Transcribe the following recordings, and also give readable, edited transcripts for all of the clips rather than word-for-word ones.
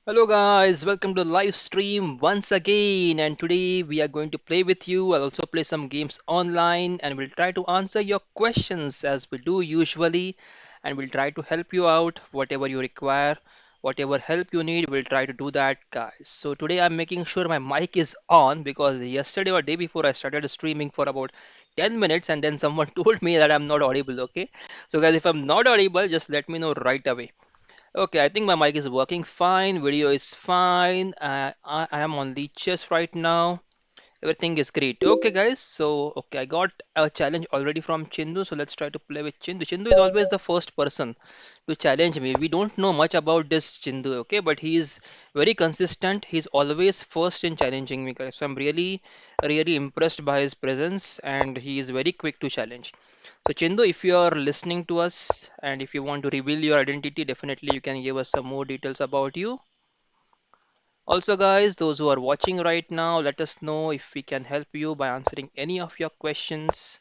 Hello guys, welcome to the live stream once again, and today we are going to play with you. I'll also play some games online and we'll try to answer your questions as we do usually, and we'll try to help you out whatever you require, whatever help you need, we'll try to do that guys. So today I'm making sure my mic is on because yesterday or day before I started streaming for about 10 minutes and then someone told me that I'm not audible, okay? So guys, if I'm not audible, just let me know right away. Okay, I think my mic is working fine, video is fine. I am on the chess right now. Everything is great. Okay, guys. So, okay, I got a challenge already from Chindu. So let's try to play with Chindu. Chindu is always the first person to challenge me. We don't know much about this Chindu, okay, but he is very consistent. He's always first in challenging me, guys. So I'm really impressed by his presence, and he is very quick to challenge. So, Chindu, if you are listening to us and if you want to reveal your identity, definitely you can give us some more details about you. Also, guys, those who are watching right now, let us know if we can help you by answering any of your questions,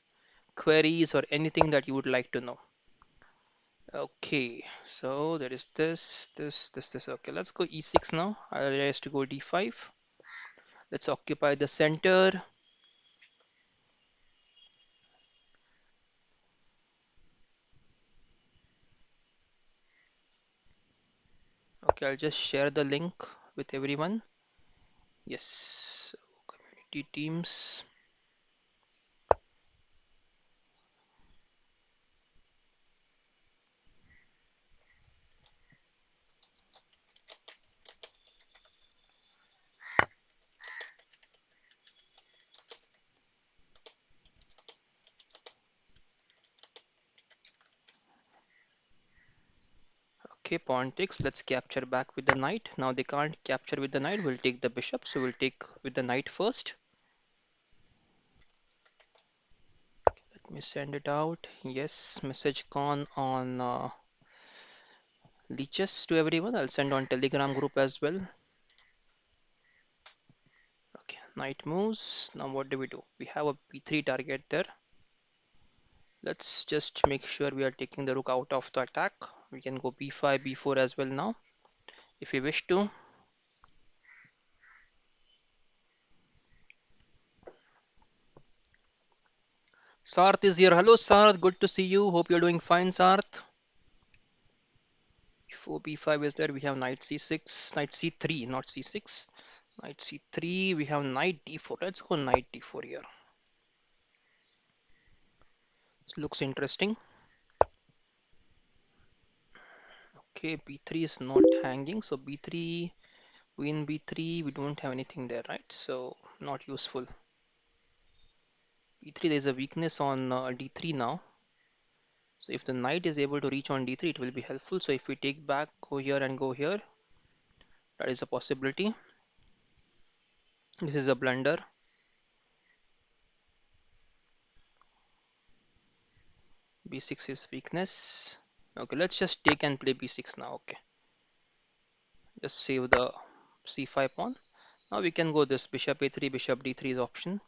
queries, or anything that you would like to know. Okay, so there is this. Okay, let's go e6 now. I realized to go d5. Let's occupy the center. Okay, I'll just share the link with everyone. Yes, community teams. Okay, pawn takes. Let's capture back with the knight. Now they can't capture with the knight. We'll take the bishop. So we'll take with the knight first. Let me send it out. Yes, message gone on leeches to everyone. I'll send on Telegram group as well. Okay, knight moves. Now what do we do? We have a b3 target there. Let's just make sure we are taking the rook out of the attack. We can go b5, b4 as well now if we wish to. Sarth is here. Hello, Sarth. Good to see you. Hope you're doing fine, Sarth. Before b5 is there, we have knight c6, knight c3, not c6. Knight c3, we have knight d4. Let's go knight d4 here. This looks interesting. Okay, b3 is not hanging, so b3, queen b3, we don't have anything there, right? So not useful. b3, there's a weakness on d3 now. So if the knight is able to reach on d3, it will be helpful. So if we take back, go here and go here, that is a possibility. This is a blunder. b6 is weakness. Okay, let's just take and play b6 now. Okay, just save the c5 pawn. Now we can go this bishop a3, bishop d3 is option.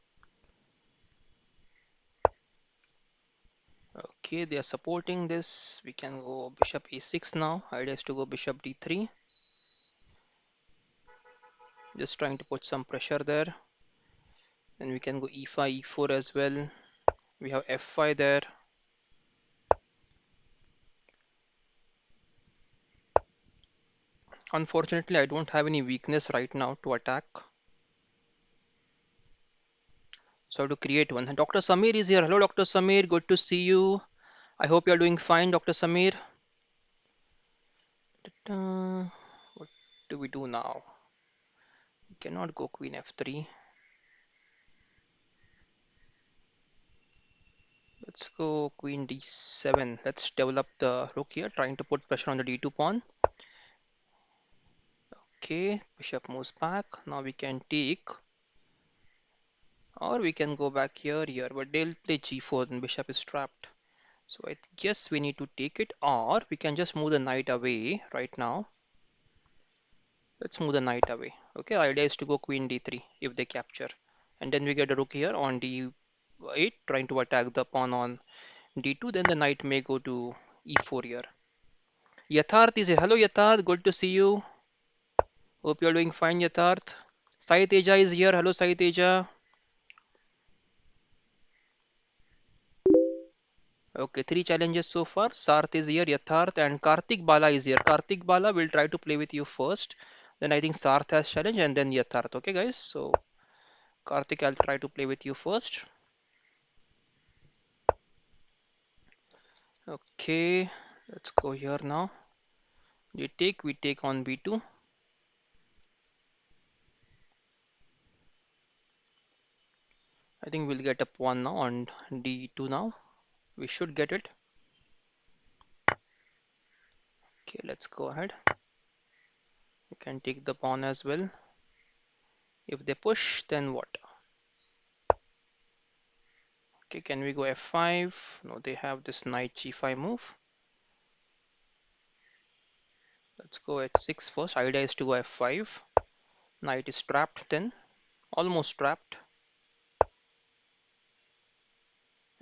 Okay, they are supporting this. We can go bishop a6 now. Idea is to go bishop d3. Just trying to put some pressure there. Then we can go e5, e4 as well. We have f5 there. Unfortunately, I don't have any weakness right now to attack. So I have to create one. Dr. Samir is here. Hello, Dr. Samir. Good to see you. I hope you're doing fine, Dr. Samir. What do we do now? We cannot go queen f3. Let's go queen d7. Let's develop the rook here, trying to put pressure on the d2 pawn. Okay, bishop moves back. Now we can take, or we can go back here, but they'll play g4 and bishop is trapped. So I guess we need to take it, or we can just move the knight away right now. Let's move the knight away. Okay, idea is to go queen d3 if they capture. And then we get a rook here on d8, trying to attack the pawn on d2. Then the knight may go to e4 here. Yatharth is here. Hello Yatharth, good to see you. Hope you're doing fine, Yatharth. Sai Teja is here. Hello, Sai Teja. Okay, three challenges so far. Sarth is here, Yatharth, and Kartik Bala is here. Kartik Bala will try to play with you first. Then I think Sarth has challenge, and then Yatharth. Okay, guys. So Kartik, I'll try to play with you first. Okay, let's go here now. We take on B2. I think we'll get a pawn now on D2 now. We should get it. Okay, let's go ahead. We can take the pawn as well. If they push, then what? Okay, can we go F5? No, they have this knight G5 move. Let's go H6 first. Idea is to go F5. Knight is trapped then. Almost trapped.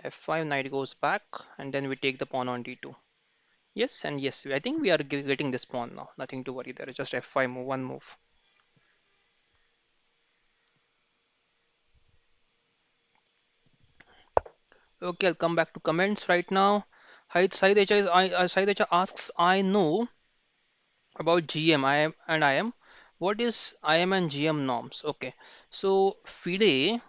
F5, knight goes back, and then we take the pawn on D2. Yes, and yes, I think we are getting this pawn now. Nothing to worry there. Just F5 move, one move. Okay, I'll come back to comments right now. Saidecha asks, I know about GM, IM and IM. What is IM and GM norms? Okay, so FIDE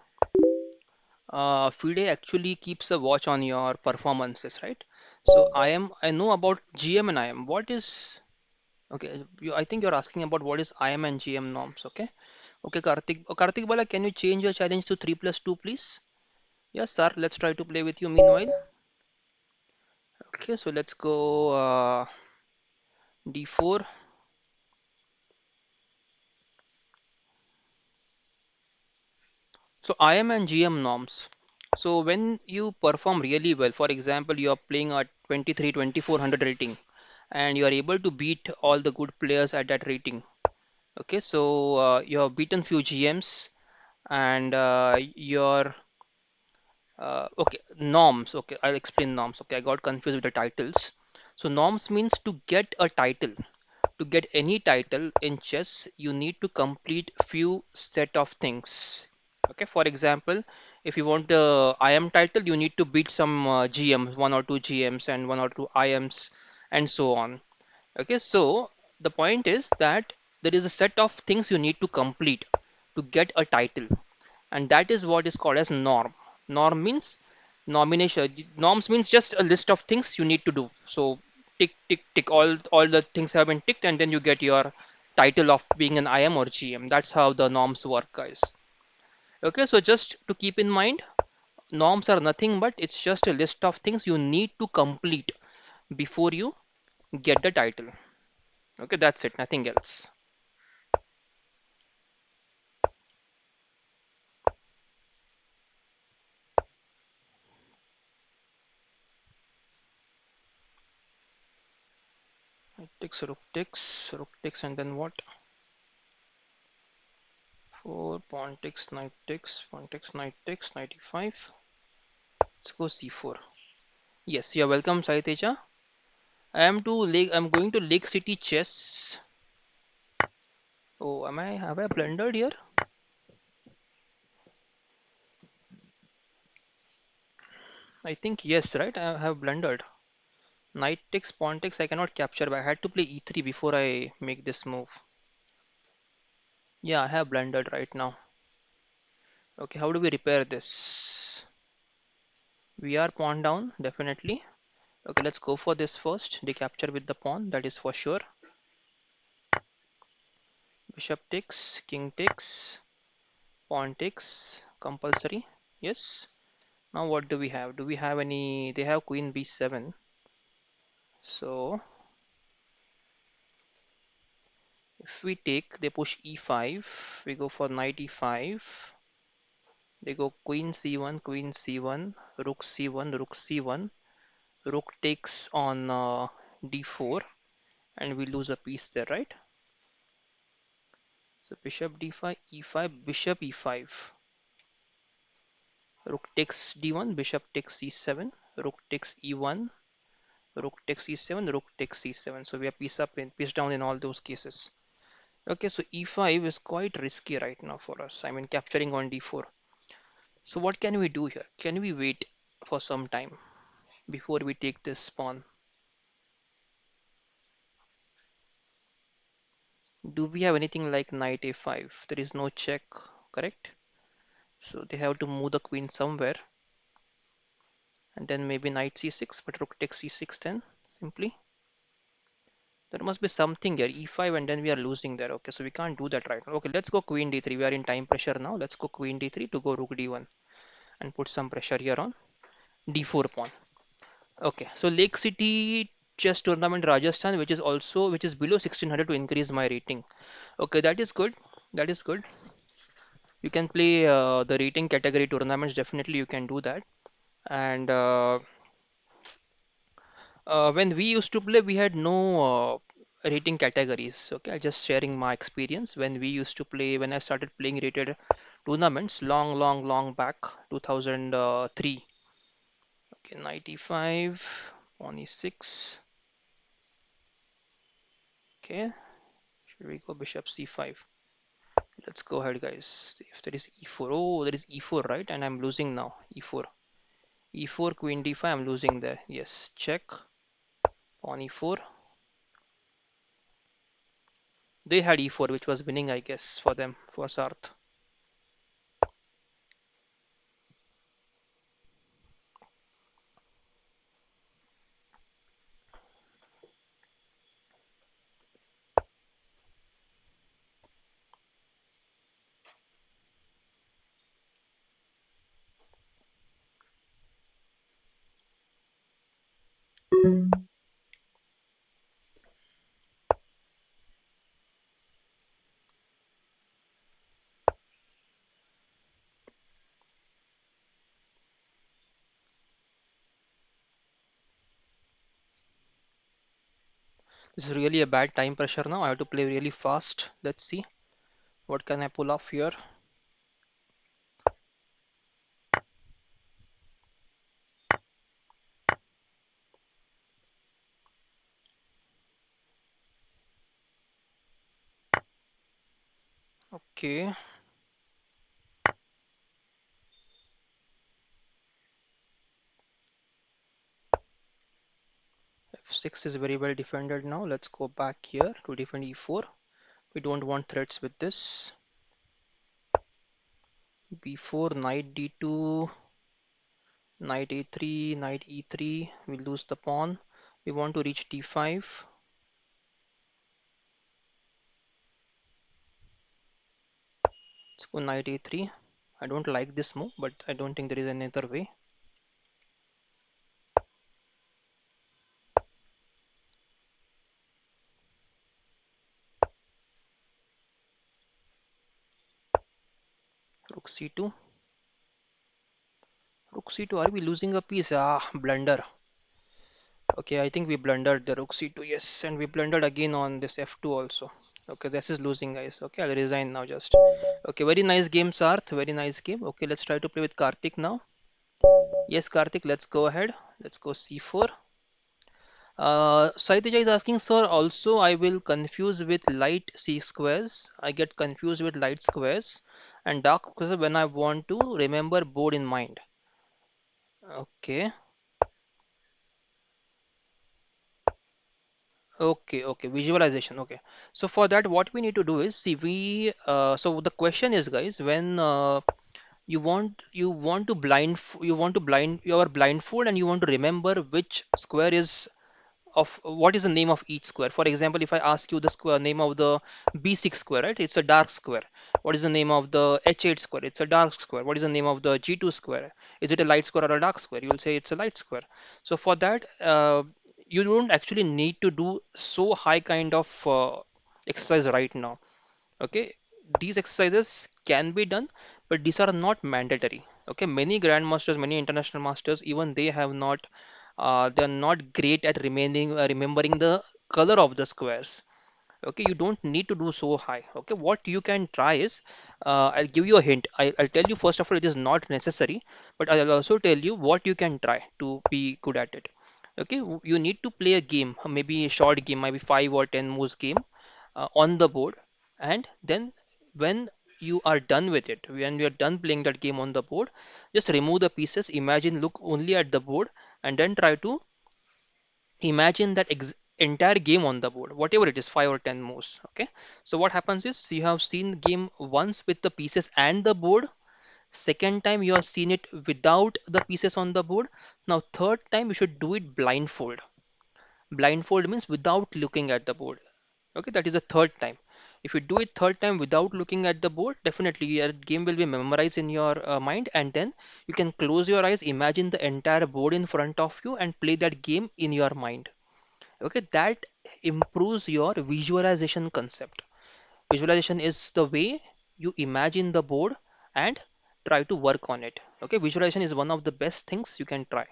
actually keeps a watch on your performances, right? So I know about GM and IM. What is okay? I think you're asking about what is IM and GM norms. Okay, okay, Kartik Bala, can you change your challenge to 3+2, please? Yes, sir. Let's try to play with you meanwhile. Okay, so let's go D4. So IM and GM norms. So when you perform really well, for example, you are playing at 23, 2400 rating, and you are able to beat all the good players at that rating. Okay, so you have beaten few GMs, and your okay, norms. Okay, I'll explain norms. Okay, I got confused with the titles. So norms means to get a title. To get any title in chess, you need to complete few set of things. Okay, for example, if you want the IM title, you need to beat some GMs, one or two GMs and one or two IMs, and so on. Okay, so the point is that there is a set of things you need to complete to get a title, and that is what is called as norm. Norm means nomination. Norms means just a list of things you need to do. So tick tick tick, all the things have been ticked, and then you get your title of being an IM or GM. That's how the norms work, guys. Okay, so just to keep in mind, norms are nothing but it's just a list of things you need to complete before you get the title. Okay, that's it, nothing else. Knight takes, rook takes, and then what? 4, pawn takes, knight takes, pawn takes, knight takes, knight e5. Let's go c4. Yes, you're welcome, Saiteja. I'm going to Lake City Chess. Oh, have I blundered here? I think yes, right? I have blundered. Knight takes, pawn takes, I cannot capture, but I had to play e3 before I make this move. Yeah, I have blundered right now. Okay, how do we repair this? We are pawn down, definitely. Okay, let's go for this first. They capture with the pawn, that is for sure. Bishop takes, king takes, pawn takes, compulsory. Yes. Now what do we have? Do we have any? They have queen b7. So if we take, they push e5. We go for knight e5. They go queen c1, queen c1, rook c1, rook c1. Rook takes on d4, and we lose a piece there, right? So bishop d5, e5, bishop e5. Rook takes d1, bishop takes c7, rook takes e1, rook takes e7, rook takes c7. So we are piece up in piece down in all those cases. Okay, so e5 is quite risky right now for us. I mean, capturing on d4. So what can we do here? Can we wait for some time before we take this pawn? Do we have anything like knight a5? There is no check, correct? So they have to move the queen somewhere, and then maybe knight c6, but rook takes c6 then, simply. There must be something here, e5, and then we are losing there. Okay, so we can't do that right now. Okay, let's go queen d3. We are in time pressure now. Let's go queen d3 to go rook d1 and put some pressure here on d4 pawn. Okay, so Lake City Chess Tournament Rajasthan, which is below 1600 to increase my rating. Okay, that is good. That is good. You can play the rating category tournaments. Definitely, you can do that. And when we used to play, we had no rating categories. Okay, I'm just sharing my experience when we used to play. When I started playing rated tournaments, long back, 2003. Okay, 95, pawn e6. Okay, should we go bishop c5? Let's go ahead, guys. If there is e4, oh, there is e4, right? And I'm losing now. E4, e4, queen d5. I'm losing there. Yes, check. Pawn e4. They had e4, which was winning, I guess, for them, for Sarth. This is really a bad time pressure now. I have to play really fast. Let's see what can I pull off here. Okay, f6 is very well defended now. Let's go back here to defend e4. We don't want threats with this. b4, knight d2, knight a3, knight e3. We lose the pawn. We want to reach d5. Let's go knight a3. I don't like this move, but I don't think there is any other way. Rook c2. Rook c2. Are we losing a piece? Ah, blunder. Okay, I think we blundered the rook c2. Yes, and we blundered again on this f2 also. Okay, this is losing, guys. Okay, I'll resign now just. Okay, very nice game, Sarth. Very nice game. Okay, let's try to play with Karthik now. Yes, Karthik, let's go ahead. Let's go c4. Saitija is asking, sir, also I will confuse with light C squares. I get confused with light squares and dark squares when I want to remember board in mind. Okay, okay. Visualization. Okay. So for that, what we need to do is see so the question is, guys, when you want to blind you are blindfold and you want to remember which square is of what is the name of each square. For example, if I ask you the square name of the B6 square, right? It's a dark square. What is the name of the H8 square? It's a dark square. What is the name of the G2 square? Is it a light square or a dark square? You will say it's a light square. So for that, you don't actually need to do so high kind of exercise right now. Okay, these exercises can be done, but these are not mandatory. Okay, many grandmasters, many international masters, even they have not, they are not great at remembering the color of the squares. Okay, you don't need to do so high. Okay, what you can try is, I'll give you a hint. I'll tell you first of all, it is not necessary, but I'll also tell you what you can try to be good at it. Okay, you need to play a game, maybe a short game, maybe 5 or 10 moves game on the board, And then when you are done with it, when you are done playing that game on the board, just remove the pieces, imagine, look only at the board, and then try to imagine that entire game on the board, whatever it is, 5 or 10 moves. Okay, so what happens is you have seen game once with the pieces and the board. Second time you have seen it without the pieces on the board. Now third time you should do it blindfold. Blindfold means without looking at the board. Okay, that is the third time. If you do it third time without looking at the board, definitely your game will be memorized in your mind, and then you can close your eyes, imagine the entire board in front of you, and play that game in your mind. Okay, that improves your visualization concept. Visualization is the way you imagine the board and try to work on it. Okay, visualization is one of the best things you can try.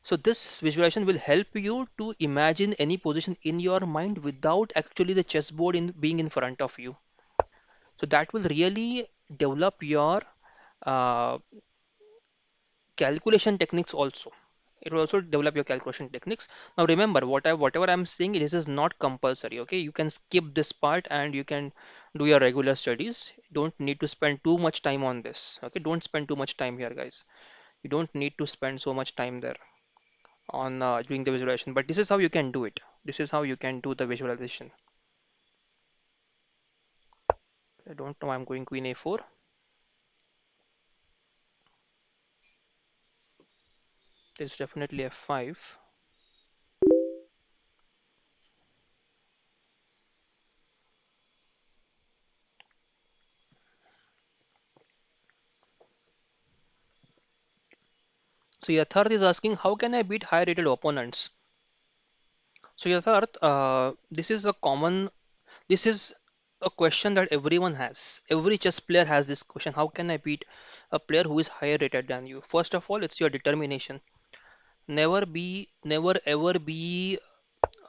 So this visualization will help you to imagine any position in your mind without actually the chessboard in being in front of you. So that will really develop your uh, calculation techniques also. It will also develop your calculation techniques. Now remember, whatever I'm saying, this is not compulsory. Okay, you can skip this part and you can do your regular studies. You don't need to spend too much time on this. Okay, don't spend too much time here, guys. You don't need to spend so much time there on doing the visualization. But this is how you can do it. This is how you can do the visualization. I don't know. I'm going queen a4. There's definitely f5. So Yatharth is asking, how can I beat high rated opponents? So Yatharth, this is a question that everyone has. Every chess player has this question. How can I beat a player who is higher rated than you? First of all, it's your determination. Never ever be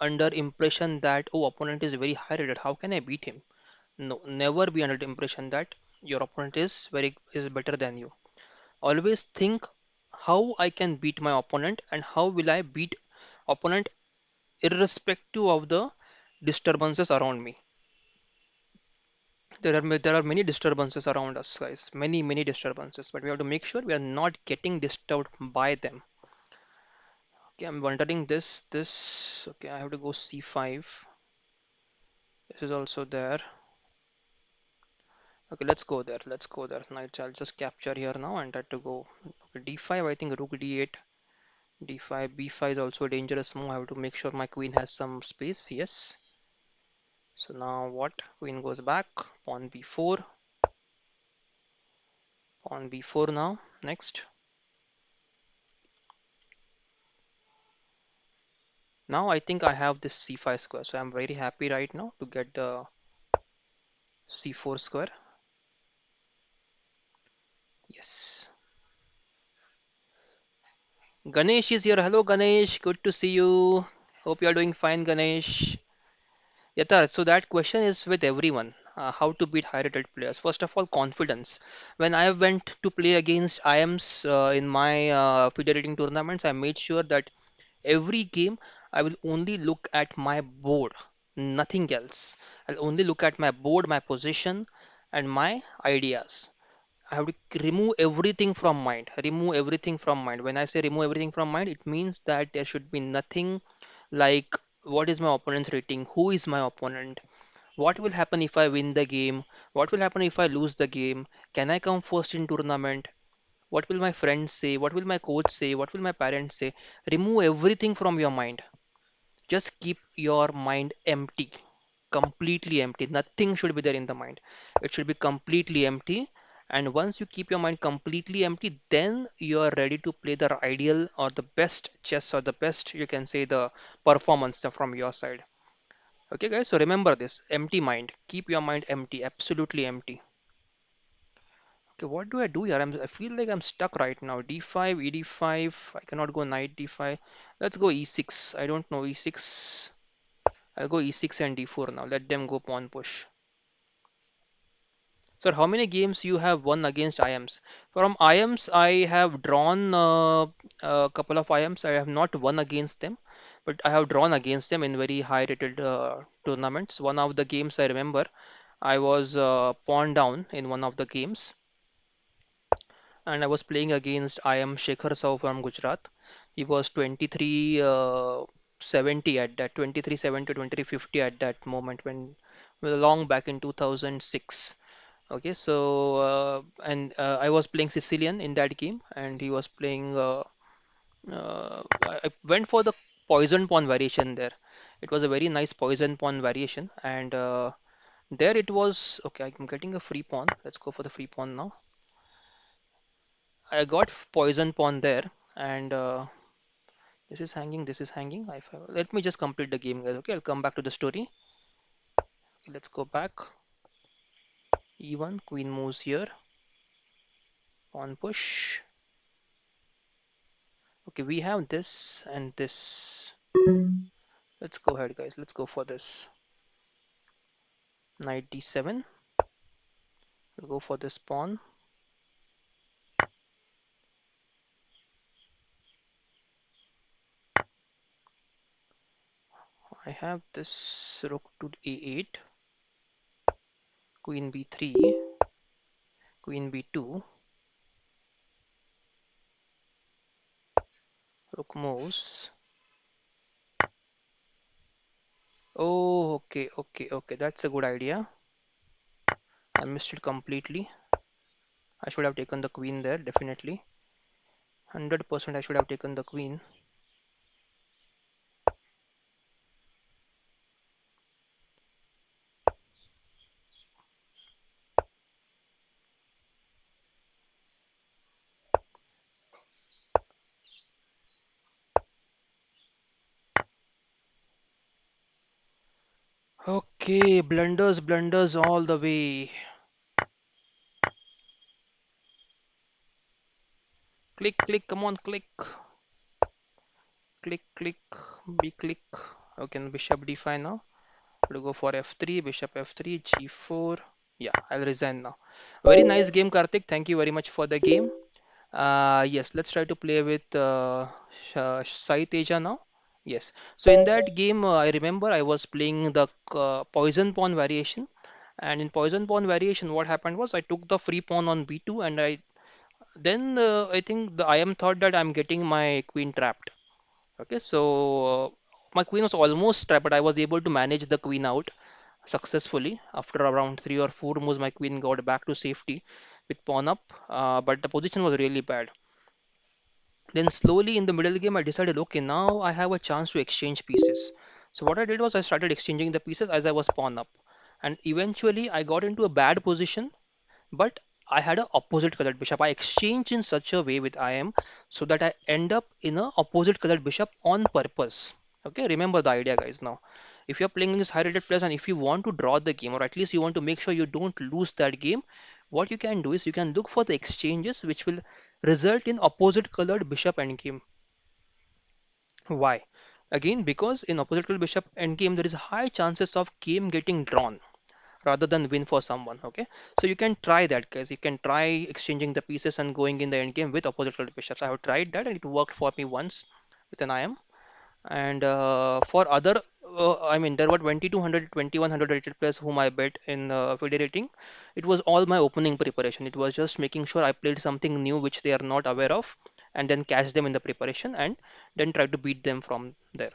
under impression that, oh, opponent is very high rated. How can I beat him? No, never be under the impression that your opponent is better than you. Always think how I can beat my opponent and how will I beat opponent irrespective of the disturbances around me. There are many disturbances around us, guys. Many disturbances, but we have to make sure we are not getting disturbed by them. Okay, I'm wondering this. Okay, I have to go c5. This is also there. Okay, let's go there. Let's go there. Knight, I'll just capture here now and try to go. Okay, d5. I think rook d8, d5, b5 is also a dangerous move. I have to make sure my queen has some space. Yes. So now what? Queen goes back. Pawn b4. Pawn b4 now. Next. Now I think I have this c5 square, so I'm very happy right now to get the c4 square. Yes. Ganesh is here. Hello Ganesh, good to see you. Hope you are doing fine, Ganesh. Yata, so that question is with everyone. How to beat high rated players? First of all, confidence. When I went to play against IMs in my FIDE rating tournaments, I made sure that every game I will only look at my board, nothing else. I'll only look at my board, my position, and my ideas. I have to remove everything from mind. Remove everything from mind. When I say remove everything from mind, it means that there should be nothing like what is my opponent's rating, who is my opponent, what will happen if I win the game, what will happen if I lose the game, can I come first in tournament, what will my friends say, what will my coach say, what will my parents say. Remove everything from your mind. Just keep your mind empty, completely empty. Nothing should be there in the mind. It should be completely empty. And once you keep your mind completely empty, then you are ready to play the ideal or the best chess or the best, you can say, the performance from your side. Okay, guys, so remember this empty mind. Keep your mind empty, absolutely empty. Okay, what do I do here? I feel like I'm stuck right now. D5, ED5. I cannot go knight D5. Let's go E6. I don't know E6. I'll go e6 and d4 now. Let them go pawn push. Sir, how many games you have won against IMs? From IMs, I have drawn a couple of IMs. I have not won against them, but I have drawn against them in very high rated tournaments. One of the games I remember, I was pawned down in one of the games, and I was playing against I am Shekhar Saw from Gujarat. He was 23 70 at that 2370 2350 at that moment when well, long back in 2006. Okay, so and I was playing Sicilian in that game, and he was playing. I went for the poison pawn variation there. It was a very nice poison pawn variation, and there it was. Okay, I'm getting a free pawn. Let's go for the free pawn now. I got poison pawn there, and this is hanging. This is hanging. Let me just complete the game, guys. Okay, I'll come back to the story. Okay, let's go back. E1, queen moves here. Pawn push. Okay, we have this and this. Let's go ahead, guys. Let's go for this. Knight d7. We'll go for this pawn. I have this rook to a8, queen b3, queen b2, rook moves. Oh, okay, okay, okay. That's a good idea. I missed it completely. I should have taken the queen there, definitely. 100% I should have taken the queen. Okay, blunders, blunders all the way. Click, click, come on, click. Click, click, b click. Okay, bishop d5 now. We'll go for f3, bishop f3, g4. Yeah, I'll resign now. Very nice game, Karthik. Thank you very much for the game. Yes, let's try to play with Sai Teja now. Yes. So in that game, I remember I was playing the poison pawn variation. And in poison pawn variation, what happened was I took the free pawn on b2, and I think the IM thought that I'm getting my queen trapped. Okay, so my queen was almost trapped, but I was able to manage the queen out successfully. After around three or four moves, my queen got back to safety with pawn up, but the position was really bad. Then slowly in the middle game, I decided, okay, now I have a chance to exchange pieces. So what I did was I started exchanging the pieces as I was pawn up, and eventually I got into a bad position, but I had a opposite colored bishop. I exchanged in such a way with IM so that I end up in a opposite colored bishop on purpose. Okay, remember the idea, guys. Now, if you're playing against high rated players and if you want to draw the game, or at least you want to make sure you don't lose that game, what you can do is you can look for the exchanges which will result in opposite colored bishop endgame. Why? Again, because in opposite colored bishop endgame there is high chances of game getting drawn rather than win for someone. Okay, so you can try that, guys. You can try exchanging the pieces and going in the end game with opposite colored bishops. I have tried that and it worked for me once with an IM. And for other, I mean, there were 2200, 2100 rated players whom I bet in FIDE rating. It was all my opening preparation. It was just making sure I played something new which they are not aware of, and then catch them in the preparation and then try to beat them from there.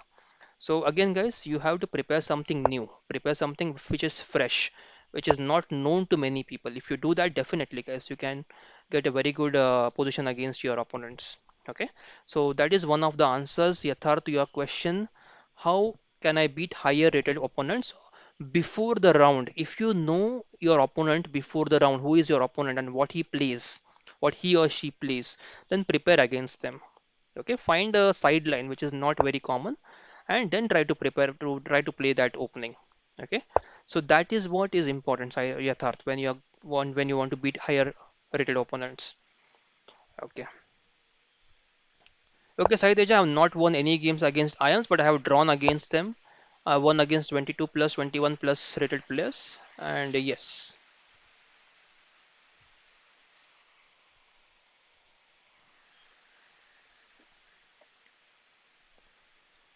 So again, guys, you have to prepare something new, prepare something which is fresh, which is not known to many people. If you do that, definitely, guys, you can get a very good position against your opponents. Okay, so that is one of the answers, Yathar, to your question. How can I beat higher rated opponents before the round? If you know your opponent before the round, who is your opponent and what he plays, what he or she plays, then prepare against them. Okay, find a sideline which is not very common and then try to play that opening. Okay, so that is what is important, Yatharth, when you want to beat higher rated opponents. Okay. Okay, Sai Teja, I have not won any games against Ions, but I have drawn against them. I won against 22 plus 21 plus rated players, and yes.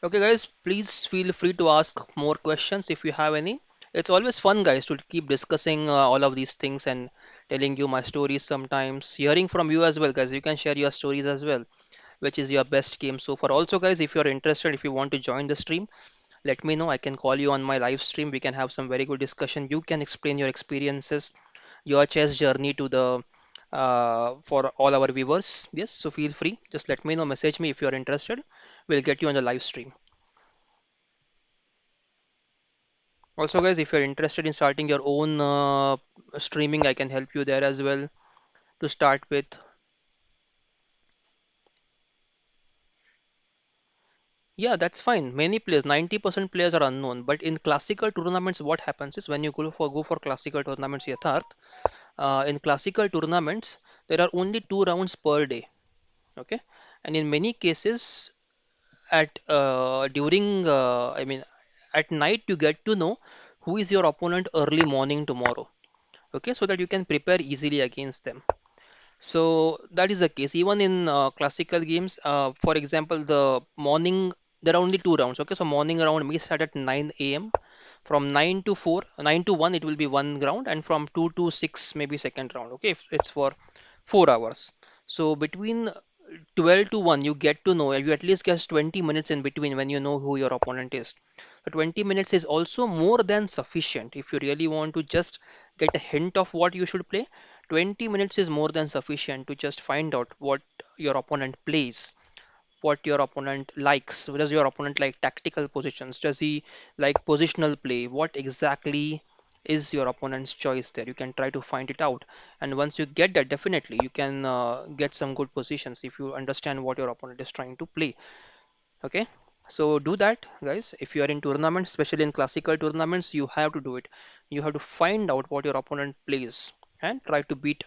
Okay, guys, please feel free to ask more questions if you have any. It's always fun, guys, to keep discussing all of these things and telling you my stories sometimes, hearing from you as well, guys. You can share your stories as well, which is your best game so far. Also, guys, if you're interested, if you want to join the stream, let me know. I can call you on my live stream. We can have some very good discussion. You can explain your experiences, your chess journey to the for all our viewers. Yes, so feel free. Just let me know, message me if you're interested. We'll get you on the live stream. Also, guys, if you're interested in starting your own streaming, I can help you there as well to start with. Yeah, that's fine. Many players, 90% players are unknown. But in classical tournaments, what happens is when you go for classical tournaments, Yatharth, in classical tournaments, there are only 2 rounds per day. Okay, and in many cases, at during I mean, at night you get to know who is your opponent early morning tomorrow. Okay, so that you can prepare easily against them. So that is the case. Even in classical games, for example, the morning there are only 2 rounds. Okay, so morning round may start at 9 a.m. From 9 to 4, 9 to 1, it will be one round, and from 2 to 6, maybe second round. Okay, if it's for 4 hours. So between 12 to 1, you get to know, you at least get 20 minutes in between when you know who your opponent is. So 20 minutes is also more than sufficient if you really want to just get a hint of what you should play. 20 minutes is more than sufficient to just find out what your opponent plays, what your opponent likes. Does your opponent like tactical positions? Does he like positional play? What exactly is your opponent's choice there? You can try to find it out. And once you get that, definitely you can get some good positions if you understand what your opponent is trying to play. Okay. So do that, guys. If you are in tournaments, especially in classical tournaments, you have to do it. You have to find out what your opponent plays and try to beat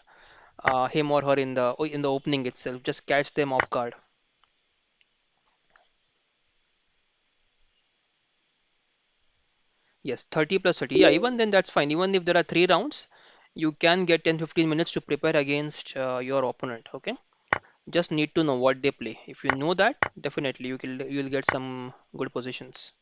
him or her in the opening itself. Just catch them off guard. Yes, 30 plus 30. Yeah, even then that's fine. Even if there are 3 rounds, you can get 10-15 minutes to prepare against your opponent. Okay, just need to know what they play. If you know that, definitely you'll get some good positions.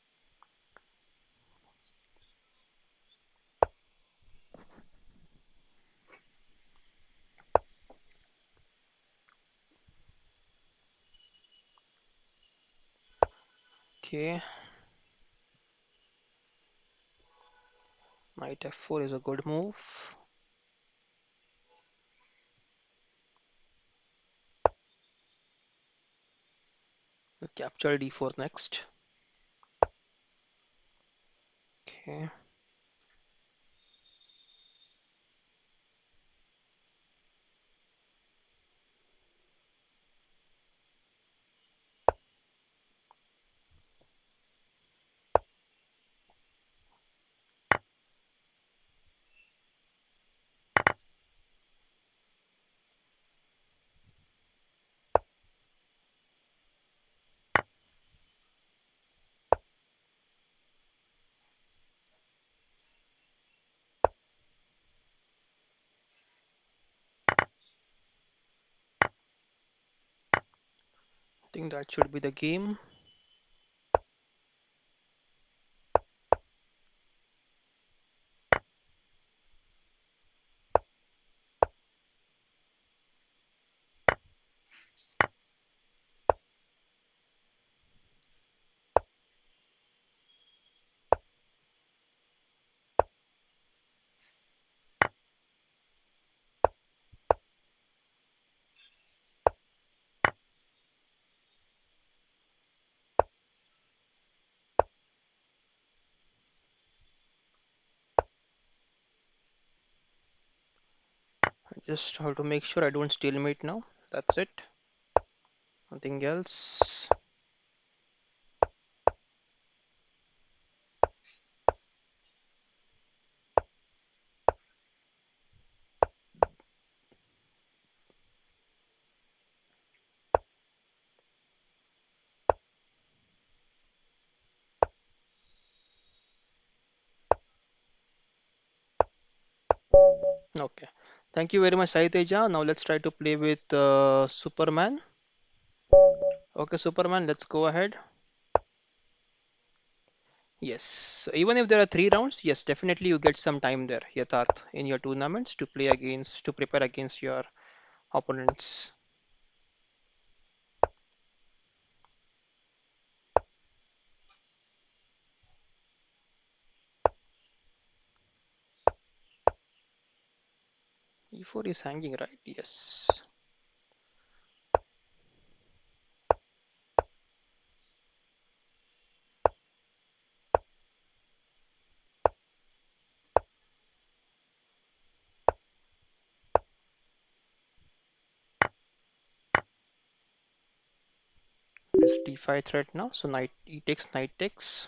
Okay, knight f4 is a good move. We'll capture d4 next. Okay, I think that should be the game. I just have to make sure I don't stalemate now. That's it. Nothing else. Okay. Thank you very much, Saiteja. Now let's try to play with Superman. Okay, Superman, let's go ahead. Yes. So even if there are three rounds, yes, definitely you get some time there, Yatharth, in your tournaments to play against, to prepare against your opponents. E4 is hanging, right? Yes. It's d5 threat now, so knight e takes, knight takes.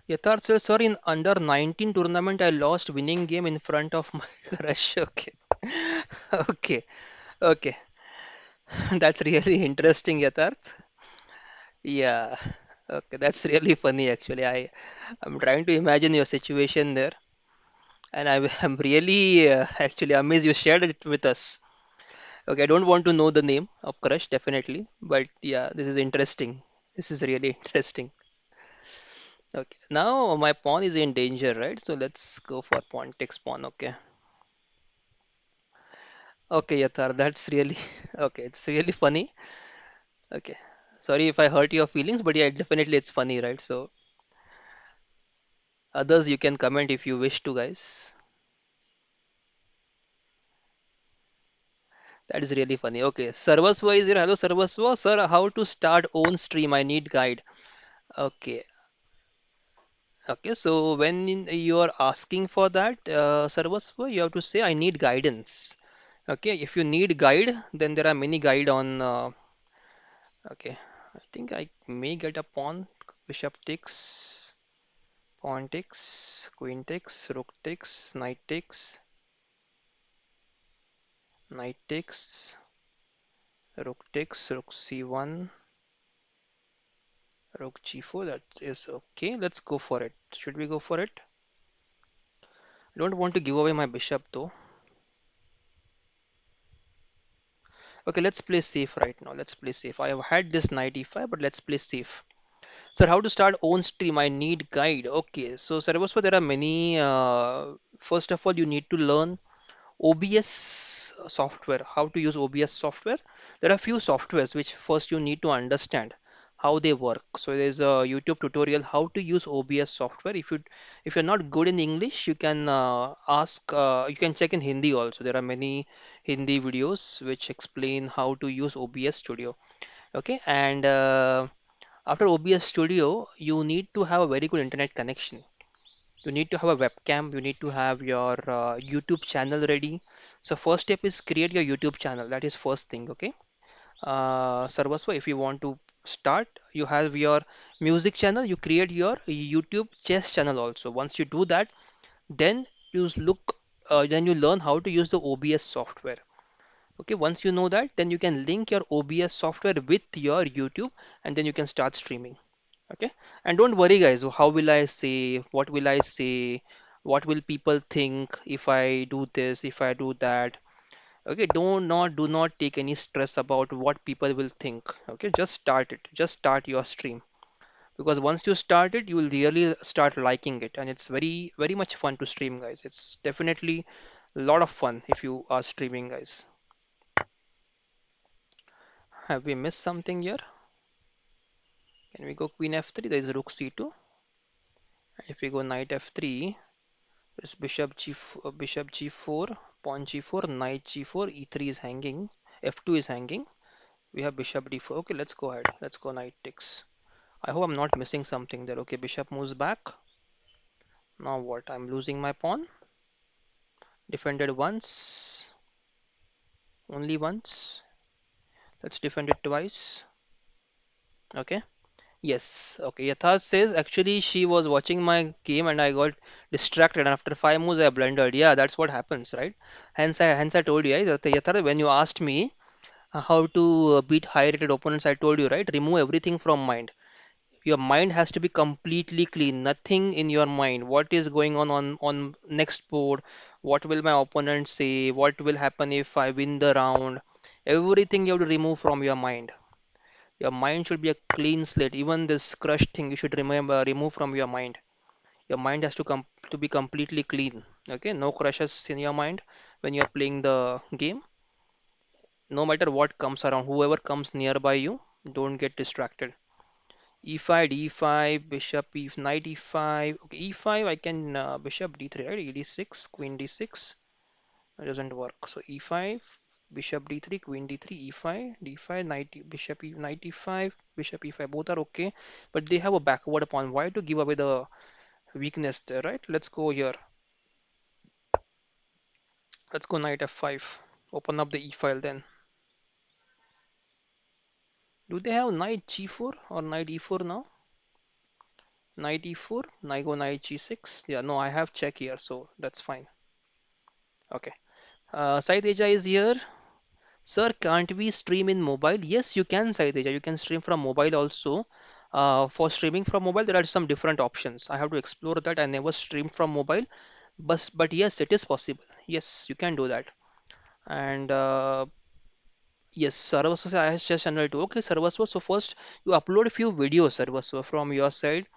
Yatharth says, sir, in under 19 tournament, I lost winning game in front of my crush. Okay. Okay. Okay. That's really interesting, Yatharth. Yeah. Okay, that's really funny actually. I'm trying to imagine your situation there, and I'm really actually amazed you shared it with us. Okay, I don't want to know the name of crush definitely, but yeah, this is interesting. This is really interesting. Okay, now my pawn is in danger, right? So let's go for pawn takes pawn. Okay. Okay, Yathar, that's really okay. It's really funny. Okay. Sorry if I hurt your feelings, but yeah, definitely it's funny, right? So others you can comment if you wish to, guys. That is really funny. Okay, Sarvasva is here. Hello, Sarvasva. Sir, how to start own stream? I need guide. Okay, okay. So you are asking for that, Sarvasva, you have to say I need guidance. Okay, if you need guide, then there are many guide on. Okay, I think I may get a pawn. Bishop takes, pawn takes, queen takes, rook takes, knight takes, rook c1, rook g4. That is okay. Let's go for it. Should we go for it? I don't want to give away my bishop though. Okay, let's play safe right now. Let's play safe. I have had this knight e5, but let's play safe. Sir, how to start own stream? I need guide. Okay, so Sarvasva, there are many. First of all, you need to learn OBS software, how to use OBS software. There are few softwares which first you need to understand how they work. So there's a YouTube tutorial how to use OBS software. If you're not good in English, you can ask. You can check in Hindi also. There are many Hindi videos which explain how to use OBS Studio. Okay, and after OBS Studio, you need to have a very good internet connection. You need to have a webcam, you need to have your YouTube channel ready. So first step is create your YouTube channel. That is first thing, okay? Sarvasva, if you want to start, you have your music channel, you create your YouTube chess channel also. Once you do that, then then you learn how to use the OBS software. Okay, once you know that, then you can link your OBS software with your YouTube and then you can start streaming. Okay, and don't worry, guys. How will I say? What will I say? What will people think if I do this, if I do that? Okay, do not take any stress about what people will think. Okay, just start it. Just start your stream because once you start it, you will really start liking it, and it's very much fun to stream, guys. It's definitely a lot of fun if you are streaming, guys. Have we missed something here? Can we go queen f3? There is rook c2. If we go knight f3, there's bishop g4, pawn g4, knight g4, e3 is hanging, f2 is hanging. We have bishop d4. Okay, let's go ahead. Let's go knight takes. I hope I'm not missing something there. Okay, bishop moves back. Now what? I'm losing my pawn. Defended once, only once. Let's defend it twice. Okay. Yes, okay. Yatharth says actually she was watching my game and I got distracted and after five moves I blundered. Yeah, that's what happens, right? Hence I told you, right? Yatharth, when you asked me how to beat high-rated opponents, I told you, right? Remove everything from mind. Your mind has to be completely clean. Nothing in your mind. What is going on next board? What will my opponent say? What will happen if I win the round? Everything you have to remove from your mind. Your mind should be a clean slate. Even this crushed thing you should remove from your mind. Your mind has to be completely clean. Okay, no crushes in your mind when you are playing the game. No matter what comes around, whoever comes nearby you, don't get distracted. E5, d5, bishop, knight e5. Okay, e5, I can bishop d3, right? e6, queen d6. It doesn't work. So e5, bishop d3, queen d3, e5, d5, knight e5, bishop e5. Both are okay, but they have a backward pawn. Why to give away the weakness there, right? Let's go here. Let's go knight f5. Open up the e file then. Do they have knight g4 or knight e4 now? Knight e4, knight g6. Yeah, no, I have check here, so that's fine. Okay. Sai Teja is here. Sir, can't we stream in mobile? Yes, you can, Sai Teja. You can stream from mobile also. For streaming from mobile, there are some different options. I have to explore that. I never streamed from mobile, but yes, it is possible. Yes, you can do that. And yes, Sarvasva, I have just channel too. Okay, Sarvasva. So first, you upload a few videos, Sarvasva, from your side.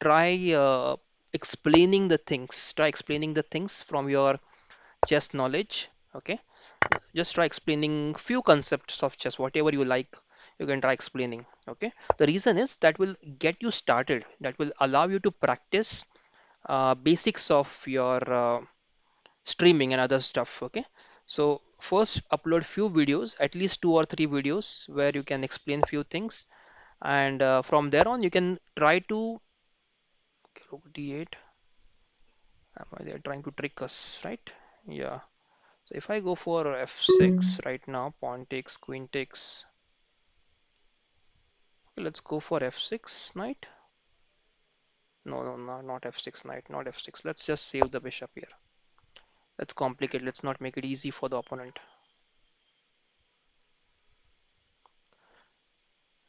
Try explaining the things. Try explaining the things from your chess knowledge. Okay, just try explaining few concepts of chess, whatever you like. You can try explaining. Okay, the reason is that will get you started. That will allow you to practice basics of your streaming and other stuff. Okay, so first upload few videos, at least two or three videos where you can explain few things, and from there on you can try to rook d8. They're trying to trick us, right? Yeah. So if I go for f6 right now, pawn takes, queen takes. Okay, let's go for f6 knight. No, no, no, not f6 knight, not f6. Let's just save the bishop here. Let's complicate. Let's not make it easy for the opponent.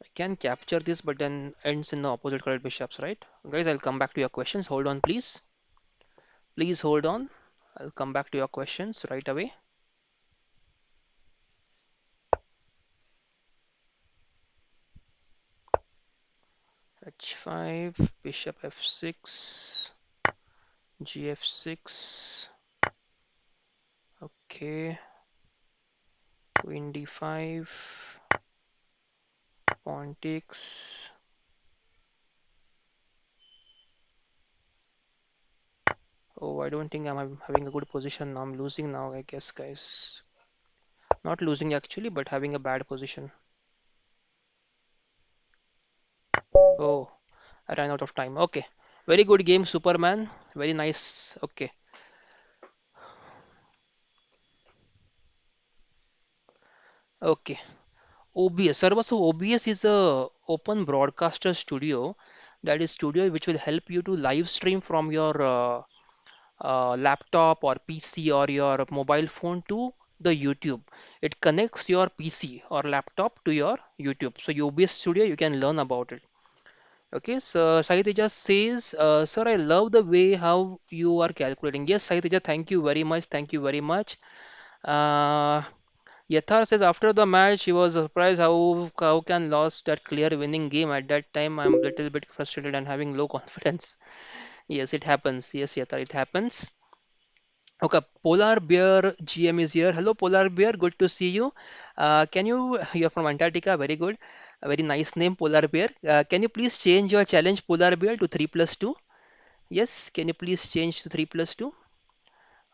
I can capture this, but then ends in the opposite colored bishops, right? Guys, I'll come back to your questions. Hold on, please. Please hold on. I'll come back to your questions right away. h5, bishop f6, gf6. Okay, queen d5, pawn takes. Oh, I don't think I'm having a good position now. I'm losing now, I guess, guys. Not losing actually, but having a bad position. Oh, I ran out of time. Okay. Very good game, Superman. Very nice. Okay. Okay. OBS. Sir, so OBS is a open broadcaster studio. That is studio which will help you to live stream from your laptop or PC or your mobile phone to the YouTube. It connects your PC or laptop to your YouTube. So OBS Studio, you can learn about it. Okay, so Saitija says, sir, I love the way how you are calculating. Yes, Saitija, thank you very much. Thank you very much. Uh, Yathar says after the match he was surprised how can lost that clear winning game. At that time I'm a little bit frustrated and having low confidence. Yes, it happens. Yes, Yathar, it happens. Okay, Polar Bear GM is here. Hello, Polar Bear. Good to see you. Can you? You're from Antarctica. Very good. A very nice name, Polar Bear. Can you please change your challenge, Polar Bear, to 3+2? Yes. Can you please change to 3+2?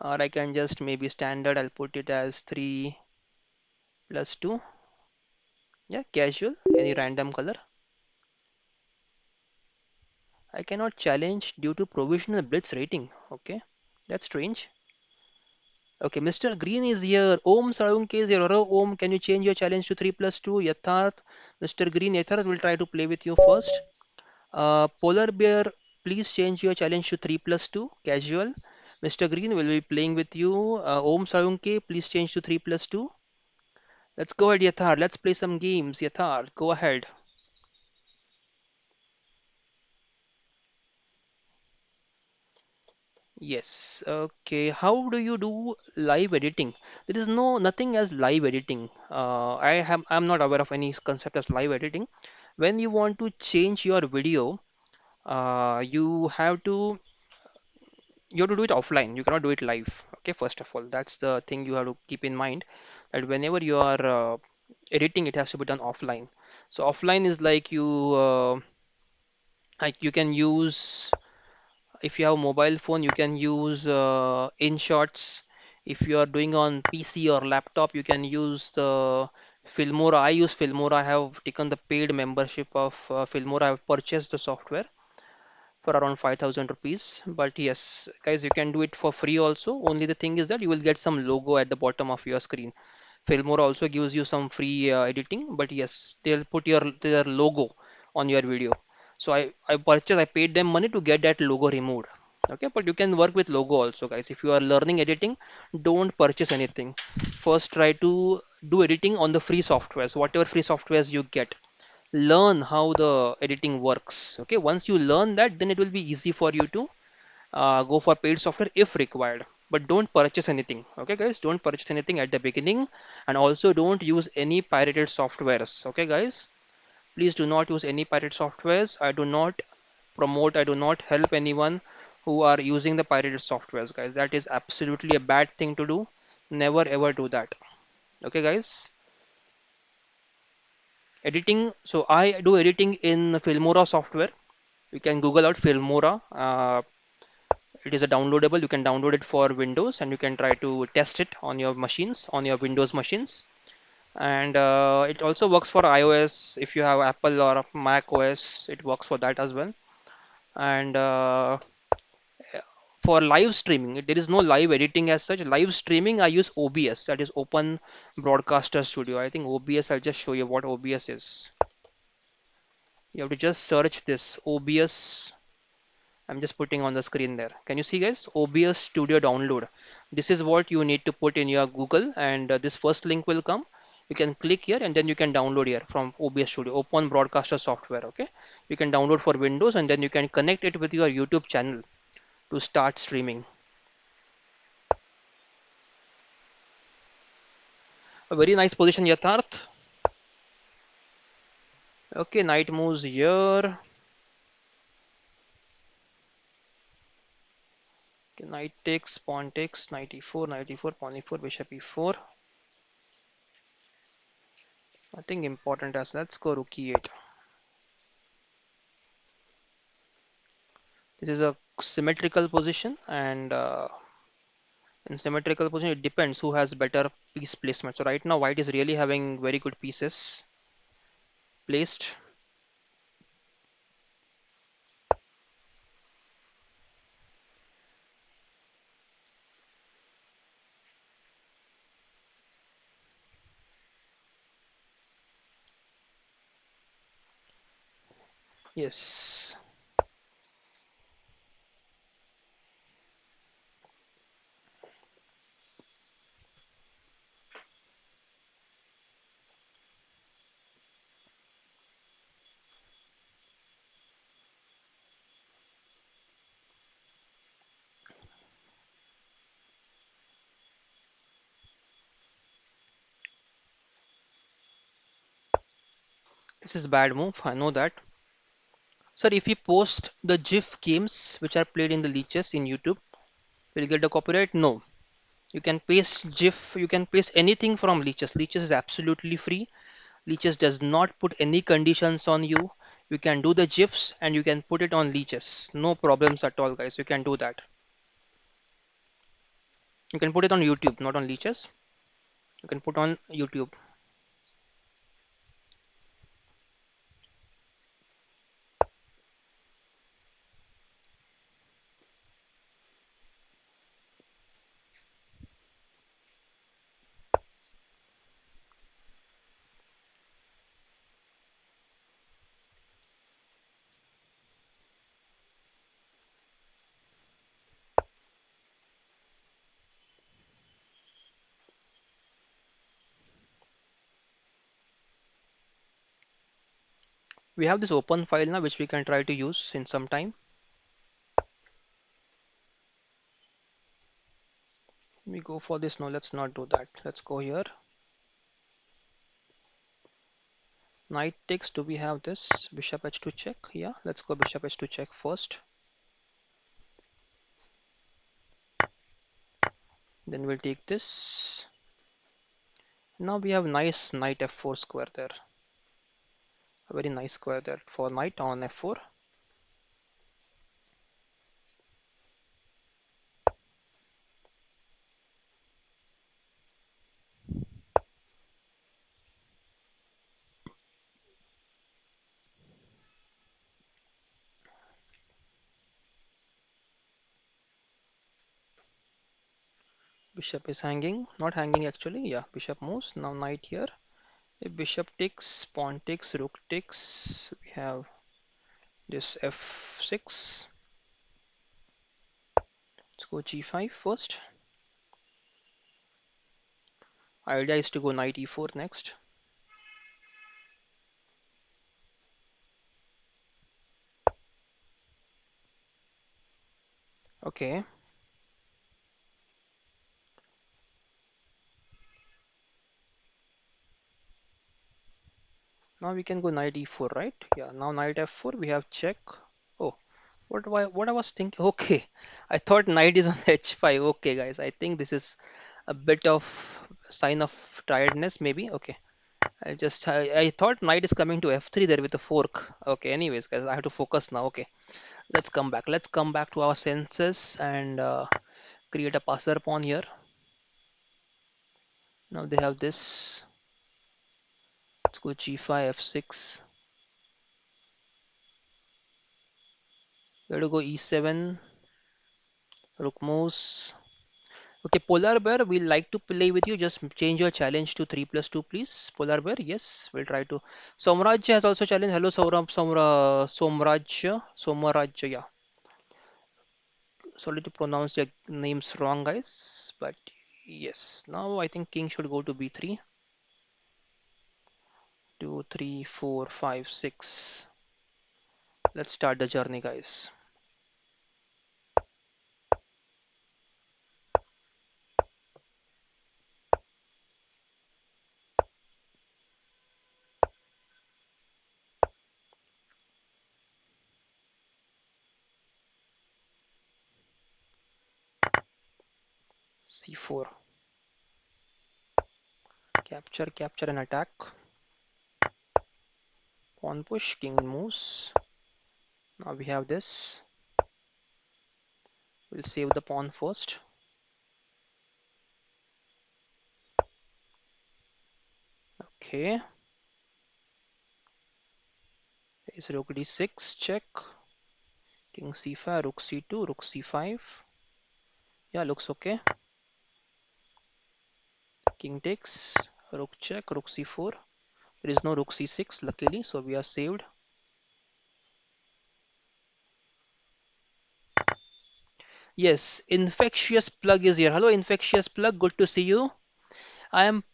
Or I can just maybe standard. I'll put it as 3+2. Yeah, casual. Any random color. I cannot challenge due to provisional blitz rating. Okay, that's strange. Okay, Mr. Green is here. Om Sarunke is here. Hello, Om. Can you change your challenge to 3+2? Yatharth. Mr. Green, Yatharth will try to play with you first. Polar Bear, please change your challenge to 3+2. Casual. Mr. Green will be playing with you. Om Sarunke, please change to 3+2. Let's go ahead, Yatharth. Let's play some games. Yatharth, go ahead. Yes. Okay. How do you do live editing? There is nothing as live editing. I'm not aware of any concept as live editing. When you want to change your video, you have to do it offline. You cannot do it live. Okay, first of all, that's the thing you have to keep in mind, that whenever you are editing, it has to be done offline. So offline is like you can use, if you have mobile phone, you can use InShots. If you are doing on PC or laptop, you can use the Filmora. I use Filmora. I have taken the paid membership of Filmora. I have purchased the software for around 5,000 rupees. But yes, guys, you can do it for free also. Only the thing is that you will get some logo at the bottom of your screen. Filmora also gives you some free editing, but yes, they'll put their logo on your video. So I paid them money to get that logo removed. Okay, but you can work with logo also, guys. If you are learning editing, don't purchase anything. First, try to do editing on the free softwares, whatever free softwares you get. Learn how the editing works. Okay, once you learn that, then it will be easy for you to go for paid software if required. But don't purchase anything. Okay, guys, don't purchase anything at the beginning, and also don't use any pirated softwares. Okay, guys, please do not use any pirated softwares. I do not promote, I do not help anyone who are using the pirated softwares, guys. That is absolutely a bad thing to do. Never ever do that. Okay, guys. Editing. So I do editing in Filmora software. You can Google out Filmora. It is a downloadable. You can download it for Windows and you can try to test it on your machines, on your Windows machines. And it also works for iOS. If you have Apple or Mac OS, it works for that as well. And for live streaming, there is no live editing as such. Live streaming, I use OBS, that is Open Broadcaster Studio. I think OBS, I'll just show you what OBS is. You have to just search this OBS. I'm just putting on the screen there. Can you see, guys? OBS Studio download. This is what you need to put in your Google, and this first link will come. You can click here and then you can download here from OBS Studio, Open Broadcaster software. Okay, you can download for Windows and then you can connect it with your YouTube channel to start streaming. A very nice position, Yatharth. Okay, knight moves here. Okay, knight takes, pawn takes, knight e4, pawn e4, bishop e4. Nothing important as let's go rook e8. This is a symmetrical position, and in symmetrical position, it depends who has better piece placement. So right now, white is really having very good pieces placed. Yes, this is bad move. I know that. Sir, if we post the GIF games which are played in the leeches in YouTube, will get the copyright? No. You can paste GIF, you can paste anything from leeches. Leeches is absolutely free. Leeches does not put any conditions on you. You can do the GIFs and you can put it on leeches. No problems at all, guys. You can do that. You can put it on YouTube, not on leeches. You can put on YouTube. We have this open file now which we can try to use in some time. We go for this. No, let's not do that. Let's go here. Knight takes. Do we have this? Bishop h2 check. Yeah, let's go bishop h2 check first. Then we'll take this. Now we have nice knight f4 square there. A very nice square there for knight on f4. Bishop is hanging. Not hanging actually. Yeah, bishop moves. Now knight here. If bishop takes, pawn takes, rook takes, we have this f6. Let's go g5 first. Idea is to go knight e4 next. Okay, now we can go knight e4, right? Yeah, now knight f4, we have check. Oh, what I was thinking. Okay, I thought knight is on h5. Okay, guys, I think this is a bit of sign of tiredness, maybe. Okay, I thought knight is coming to f3 there with a fork. Okay, anyways, guys, I have to focus now. Okay, let's come back. Let's come back to our senses and create a passer pawn here. Now they have this. Let's go g5, f6. We have to go e7, rook moves. Okay, Polar Bear, we like to play with you. Just change your challenge to 3 plus 2, please. Polar Bear, yes, we'll try to. Somraj has also challenged. Hello, Somraj, yeah. Sorry to pronounce your names wrong, guys. But yes, now I think king should go to b3. 2, 3, 4, 5, 6. Let's start the journey, guys. c4. Capture, capture, and attack. Pawn push, king moves. Now we have this. We'll save the pawn first. Okay. Is rook d6, check. King c5, rook c2, rook c5. Yeah, looks okay. King takes, rook check, rook c4. There is no rook c6, luckily, so we are saved. Yes, Infectious Plug is here. Hello, Infectious Plug, good to see you. I am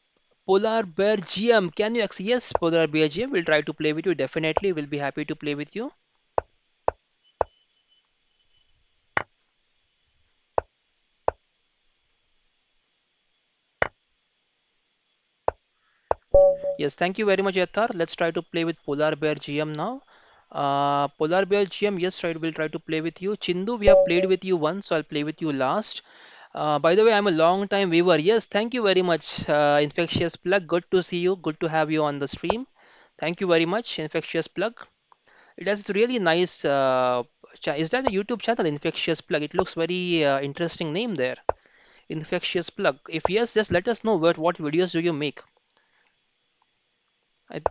Polar Bear GM. Can you access? Yes, Polar Bear GM. We'll try to play with you. Definitely, we'll be happy to play with you. Yes, thank you very much, Yathar. Let's try to play with Polar Bear GM now. Polar Bear GM, yes, right, we'll try to play with you. Chindu, we have played with you once, so I'll play with you last. By the way, I'm a long time viewer. Yes, thank you very much, Infectious Plug. Good to see you. Good to have you on the stream. Thank you very much, Infectious Plug. It has really nice. Is that a YouTube channel, Infectious Plug? It looks very interesting name there. Infectious Plug. If yes, just let us know what videos do you make.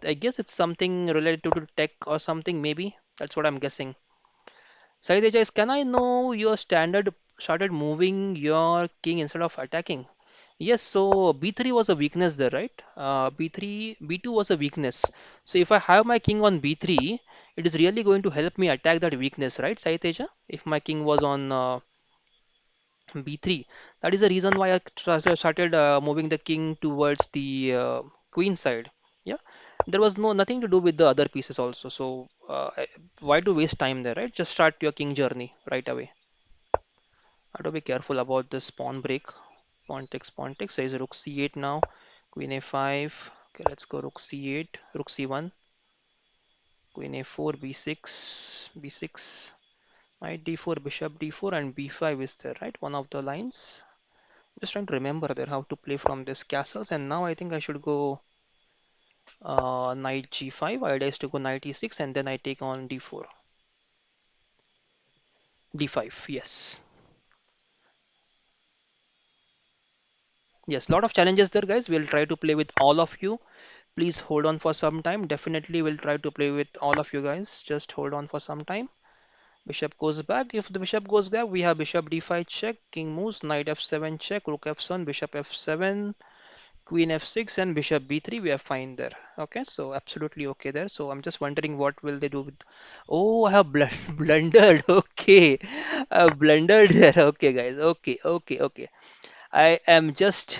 I guess it's something related to tech or something, maybe. That's what I'm guessing. Saidejais, can I know your standard started moving your king instead of attacking? Yes, so b3 was a weakness there, right? B3, b2 was a weakness. So if I have my king on b3, it is really going to help me attack that weakness, right, Saiteja? If my king was on b3, that is the reason why I started moving the king towards the queen side. Yeah, there was nothing to do with the other pieces also. So why to waste time there, right? Just start your king journey right away. I have to be careful about this pawn break. Pawn takes. There is rook c8 now. Queen a5. Okay, let's go rook c8, rook c1, queen a4, b6, b6, knight d4, bishop d4, and b5 is there, right? One of the lines. Just trying to remember there how to play from this castles. And now I think I should go knight g5. Idea is to go knight e6, and then I take on d4. d5, yes. Yes, lot of challenges there, guys. We'll try to play with all of you. Please hold on for some time. Definitely we'll try to play with all of you guys. Just hold on for some time. Bishop goes back. If the bishop goes back, we have bishop d5 check, king moves, knight f7 check, rook f7, bishop f7, queen f6, and bishop b3. We are fine there. Okay, so absolutely okay there. So I'm just wondering what will they do with. Oh, I have blundered. Okay, I have blundered there. Okay, guys. Okay, okay, okay. I've just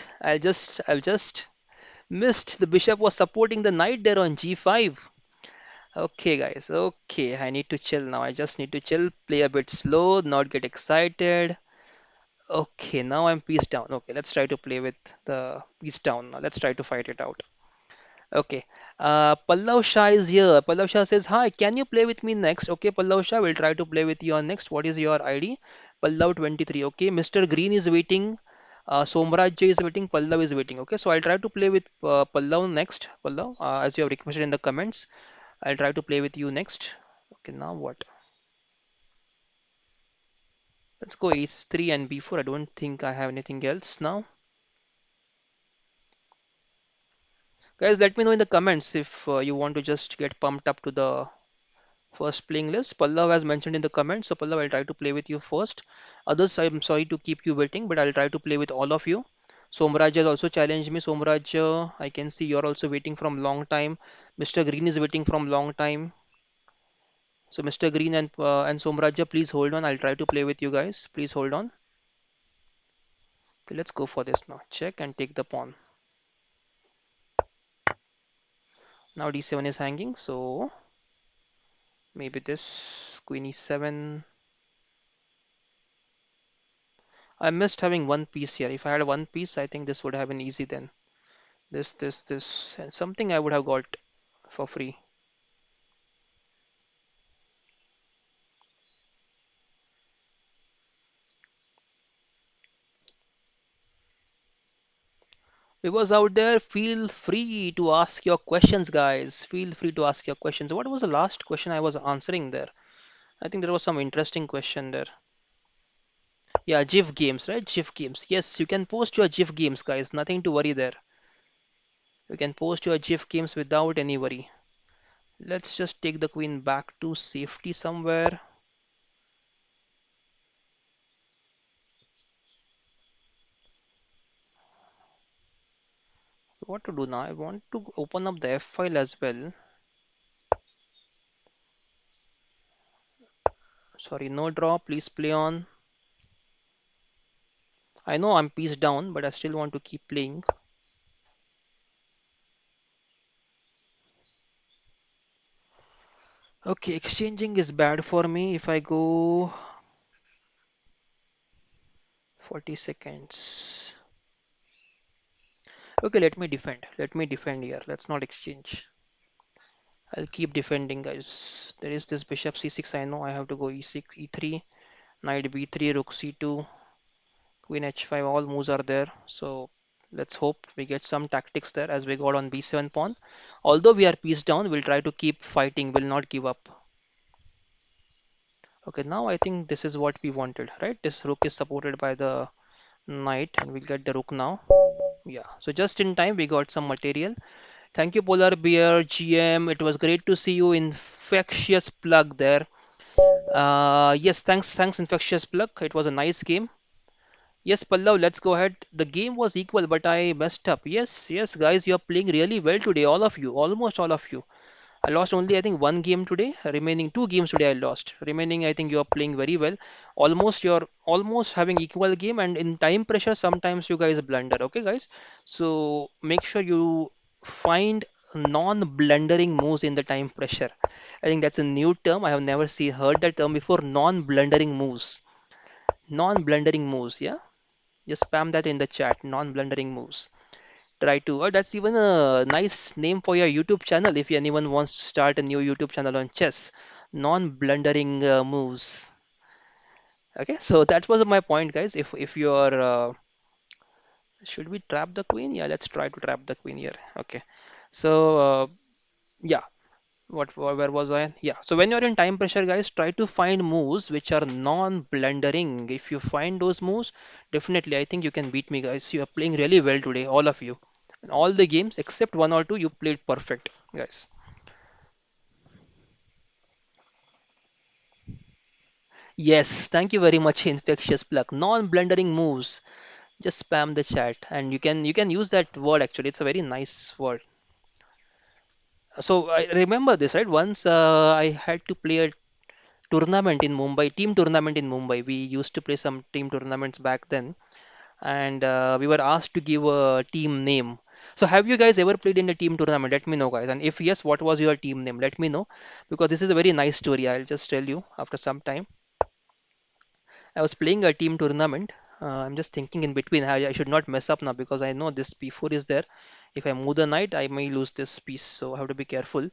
missed. The bishop was supporting the knight there on g5. Okay, guys. Okay, I need to chill now. I just need to chill, play a bit slow, not get excited. Okay, now I'm piece down. Okay, let's try to play with the piece down now. Let's try to fight it out. Okay. Pallav Shah is here. Pallav Shah says, "Hi, can you play with me next?" Okay, Pallav Shah, we'll try to play with you on next. What is your ID? Pallav 23. Okay, Mr. Green is waiting. Somrajya is waiting. Pallav is waiting. Okay, so I'll try to play with Pallav next. Pallav, as you have requested in the comments, I'll try to play with you next. Okay, now what? Let's go H3 and B4. I don't think I have anything else now. Guys, let me know in the comments if you want to just get pumped up to the first playing list. Pallav has mentioned in the comments, so Pallav, I'll try to play with you first. Others, I'm sorry to keep you waiting, but I'll try to play with all of you. Somraj has also challenged me. Somraj, I can see you're also waiting from long time. Mr. Green is waiting from long time. So Mr. Green and Somrajya, please hold on. I'll try to play with you guys. Please hold on. Okay, let's go for this now. Check and take the pawn. Now d7 is hanging, so maybe this queen e7. I missed having one piece here. If I had one piece, I think this would have been easy then. This, and something I would have got for free. Viewers out there, feel free to ask your questions, guys. Feel free to ask your questions. What was the last question I was answering there? I think there was some interesting question there. Yeah, GIF games, right? GIF games. Yes, you can post your GIF games, guys. Nothing to worry there. You can post your GIF games without any worry. Let's just take the queen back to safety somewhere. What to do now? I want to open up the F file as well. Sorry, no draw. Please play on. I know I'm piece down, but I still want to keep playing. Okay, exchanging is bad for me if I go 40 seconds. Okay, let me defend. Let me defend here. Let's not exchange. I'll keep defending, guys. There is this bishop c6. I know I have to go e6, e3, knight b3, rook c2, queen h5. All moves are there. So let's hope we get some tactics there as we got on b7 pawn. Although we are piece down, we'll try to keep fighting. We'll not give up. Okay, now I think this is what we wanted, right? This rook is supported by the knight, and we'll get the rook now. Yeah, so just in time we got some material. Thank you, Polar Bear GM. It was great to see you. Infectious plug there. Yes, thanks, Infectious plug. It was a nice game. Yes, Pallav, let's go ahead. The game was equal, but I messed up. Yes, yes, guys, you're playing really well today. All of you, almost all of you. I lost only, I think, one game today. Remaining two games today I lost. Remaining, I think you're playing very well. Almost you're almost having equal game, and in time pressure, sometimes you guys blunder. Okay, guys. So make sure you find non-blundering moves in the time pressure. I think that's a new term. I have never heard that term before. Non-blundering moves. Non-blundering moves. Yeah. Just spam that in the chat. Non-blundering moves. Try to. Or that's even a nice name for your YouTube channel if anyone wants to start a new YouTube channel on chess. Non-blundering moves. Okay, so that was my point, guys. If you're should we trap the queen? Yeah, let's try to trap the queen here. Okay, so yeah, where was I? Yeah, so when you're in time pressure, guys, try to find moves which are non-blundering. If you find those moves, definitely I think you can beat me, guys. You are playing really well today, all of you. In all the games except one or two, you played perfect, guys. Yes, thank you very much, infectious plug. Non-blundering moves. Just spam the chat, and you can use that word actually. It's a very nice word. So I remember this, right? Once I had to play a tournament in Mumbai, team tournament in Mumbai. We used to play some team tournaments back then, and we were asked to give a team name. So have you guys ever played in a team tournament? Let me know, guys. And if yes, what was your team name? Let me know, because this is a very nice story. I'll just tell you after some time. I was playing a team tournament. I'm just thinking in between. I should not mess up now because I know this P4 is there. If I move the knight, I may lose this piece, so I have to be careful.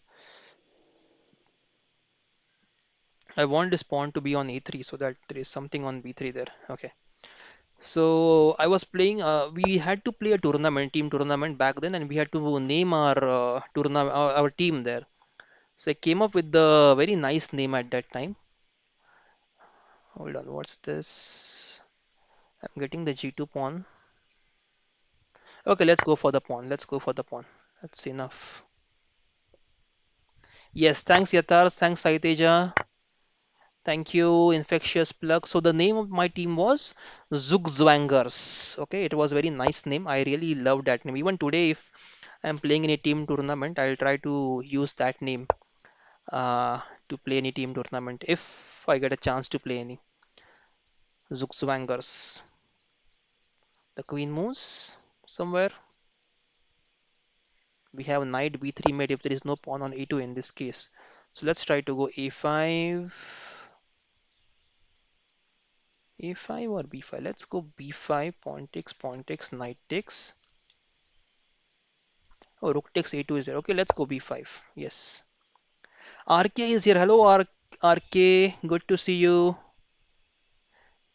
I want this pawn to be on a3 so that there is something on b3 there. Okay. So I was playing. We had to play a tournament, team tournament back then, and we had to name our tournament, our team there. So I came up with the very nice name at that time. Hold on, what's this? I'm getting the g2 pawn. Okay, let's go for the pawn. Let's go for the pawn. That's enough. Yes, thanks Yatar, thanks Saiteja, thank you Infectious Plug. So the name of my team was Zugzwangers. Okay, it was very nice name. I really love that name. Even today, if I'm playing in a team tournament, I'll try to use that name uh, to play any team tournament if I get a chance to play any Zugzwangers. The queen moves somewhere. We have knight b3 mate if there is no pawn on a2 in this case. So let's try to go a5. A5 or b5? Let's go b5, pawn takes, knight takes. Oh, rook takes a2 is there. Okay, let's go b5. Yes. RK is here. Hello, RK. Good to see you.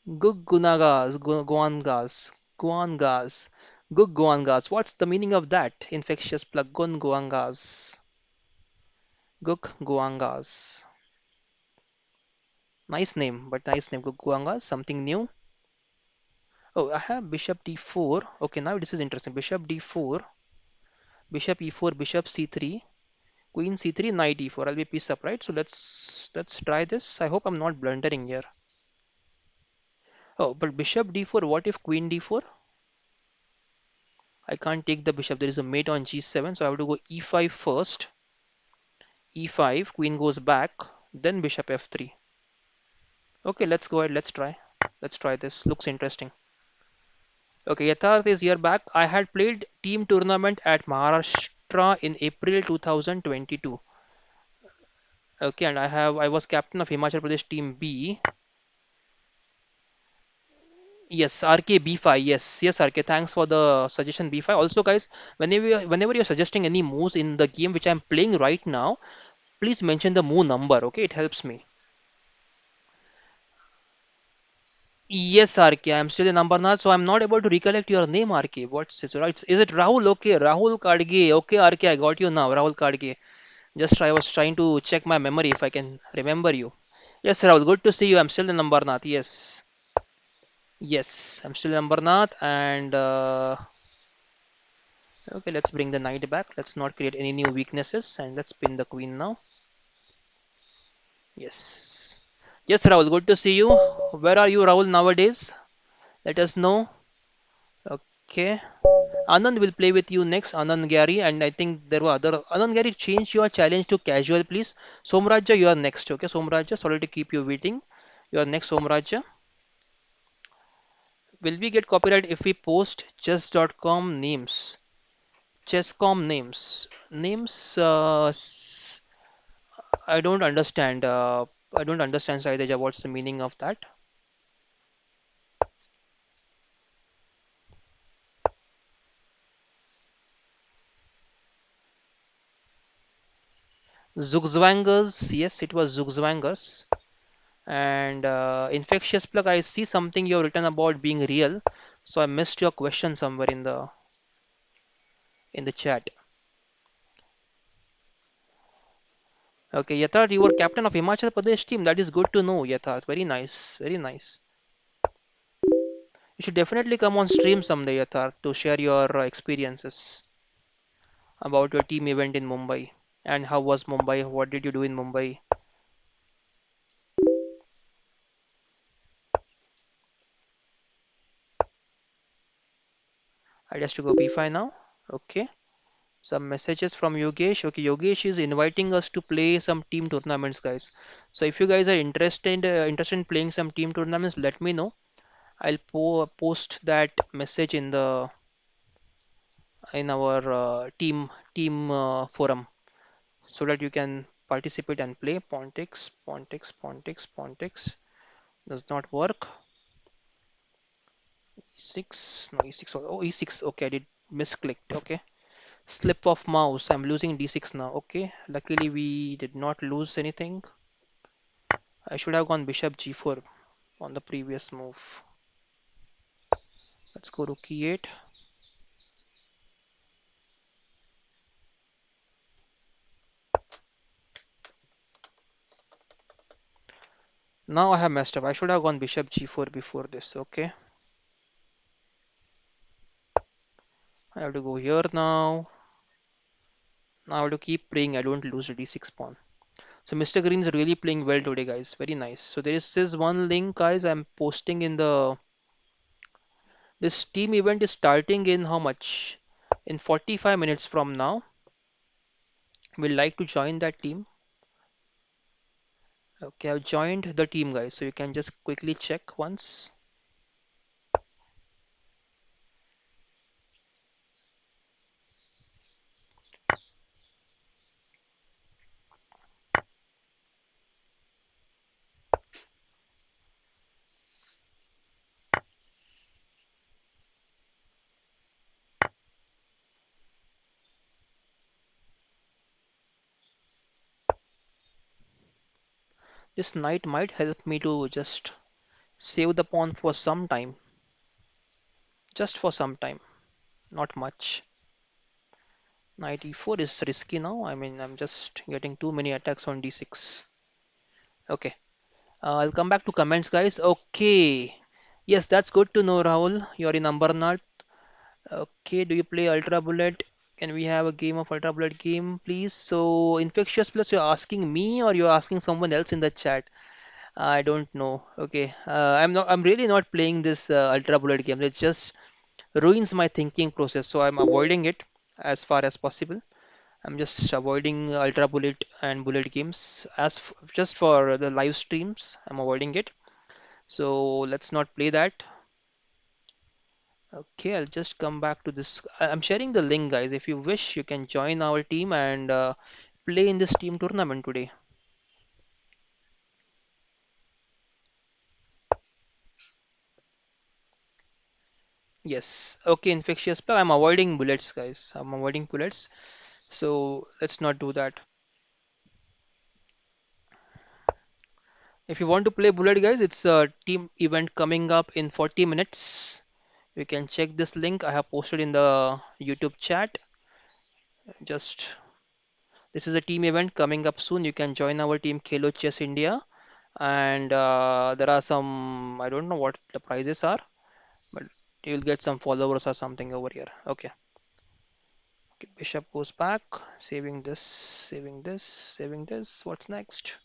Gugunagas, Guangas, Guangas, Guguangas. What's the meaning of that? Infectious plug. Guangas, Guangas. Nice name, but nice name. Guangas. Something new. Oh, I have bishop d4. Okay, now this is interesting. Bishop d4, bishop e4, bishop c3. Queen c3, knight e4. I'll be piece up, right? So let's try this. I hope I'm not blundering here. Oh, but bishop d4. What if queen d4? I can't take the bishop. There is a mate on g7, so I have to go e5 first. E5. Queen goes back. Then bishop f3. Okay, let's go ahead. Let's try. Let's try this. Looks interesting. Okay, Yatharth is here back. I had played team tournament at Maharashtra in April 2022. Okay, and I was captain of Himachal Pradesh team B. Yes, RK B5. Yes, yes, RK. Thanks for the suggestion B5. Also, guys, whenever you're suggesting any moves in the game which I'm playing right now, please mention the move number. Okay, it helps me. Yes, RK. I'm still in Ambernath, so I'm not able to recollect your name, RK. What's it? Right? Is it Rahul? Okay, Rahul Kadge. Okay, RK. I got you now, Rahul Kadge. Just I was trying to check my memory if I can remember you. Yes, Rahul. Good to see you. I'm still in Ambernath. Yes, yes. I'm still in Ambernath, and okay, let's bring the knight back. Let's not create any new weaknesses and let's pin the queen now. Yes. Yes, Rahul, good to see you. Where are you, Rahul, nowadays? Let us know. Okay. Anand will play with you next, Anand Gary, and I think there were other. Anand Gary, change your challenge to casual, please. Somraja, you are next. Okay, Somraja, sorry to keep you waiting. You are next, Somraja. Will we get copyright if we post chess.com names? Chesscom names. Names, I don't understand. I don't understand, Saiteja. What's the meaning of that? Zugzwangers, yes, it was Zugzwangers. And infectious plug, I see something you have written about being real, so I missed your question somewhere in the chat. Okay, Yatharth, you were captain of Himachal Pradesh team. That is good to know, Yatharth. Very nice, very nice. You should definitely come on stream someday, Yatharth, to share your experiences about your team event in Mumbai and how was Mumbai. What did you do in Mumbai? I just to go B5 now. Okay. Some messages from Yogesh. Okay, Yogesh is inviting us to play some team tournaments, guys. So if you guys are interested in playing some team tournaments, let me know. I'll post that message in our team forum so that you can participate and play. Pontics does not work. E6, no E6. Oh, E6. Okay, I did misclicked. Okay, slip of mouse. I'm losing D6 now. Okay, luckily we did not lose anything. I should have gone bishop G4 on the previous move. Let's go rook E8. Now I have messed up. I should have gone bishop G4 before this. Okay, I have to go here now. Now I have to keep praying I don't lose the D6 pawn. So Mr. Green is really playing well today, guys. Very nice. So there is this one link, guys. I'm posting in the. This team event is starting in how much? In 45 minutes from now. We'd like to join that team. Okay, I've joined the team, guys. So you can just quickly check once. This knight might help me to just save the pawn for some time. Just for some time. Not much. Knight e4 is risky now. I mean, I'm just getting too many attacks on d6. Okay. I'll come back to comments, guys. Okay. Yes, that's good to know, Rahul. You're in Ambernath. Okay, do you play Ultra Bullet? Can we have a game of Ultra Bullet game, please? So, Infectious Plus, you're asking me or you're asking someone else in the chat? I don't know. Okay, I'm really not playing this Ultra Bullet game. It just ruins my thinking process, so I'm avoiding it as far as possible. I'm just avoiding Ultra Bullet and Bullet games just for the live streams. I'm avoiding it. So let's not play that. Okay, I'll just come back to this. I'm sharing the link, guys. If you wish, you can join our team and play in this team tournament today. Yes. Okay, infectious plug. I'm avoiding bullets, guys. I'm avoiding bullets. So let's not do that. If you want to play bullet, guys, it's a team event coming up in 40 minutes. You can check this link I have posted in the YouTube chat. Just this is a team event coming up soon. You can join our team Kelo Chess India, and there are some I don't know what the prizes are, but you'll get some followers or something over here. Okay. Okay, Bishop goes back, saving this, saving this, saving this. What's next?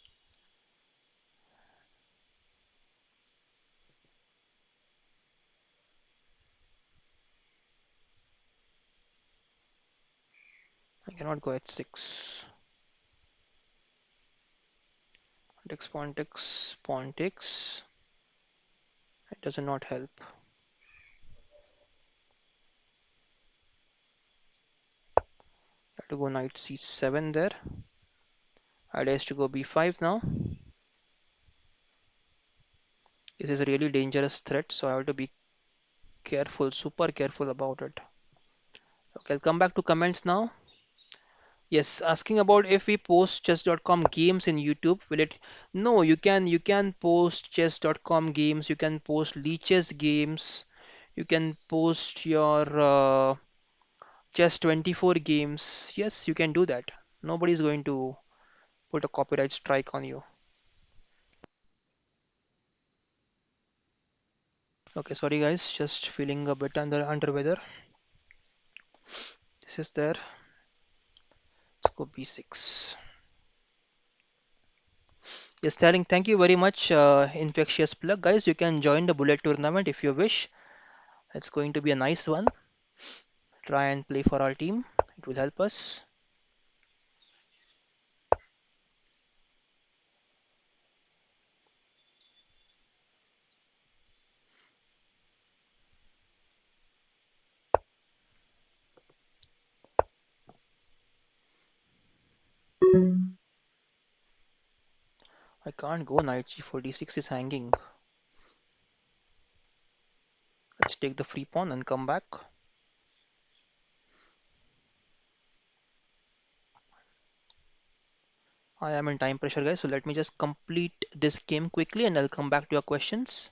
I cannot go h6. Takes pawn takes pawn takes. It does not help. Have to go knight c7 there. Idea is to go b5 now. This is a really dangerous threat, so I have to be careful, super careful about it. Okay, I'll come back to comments now. Yes, asking about if we post chess.com games in YouTube, will it? No, you can post chess.com games, you can post leeches games, you can post your chess 24 games. Yes, you can do that. Nobody's going to put a copyright strike on you. Okay, sorry guys, just feeling a bit under weather. This is there. Let's go B6. Yes, telling thank you very much, infectious plug. Guys, you can join the bullet tournament if you wish. It's going to be a nice one. Try and play for our team. It will help us. I can't go knight g4, d6 is hanging. Let's take the free pawn and come back. I am in time pressure, guys, so let me just complete this game quickly and I'll come back to your questions.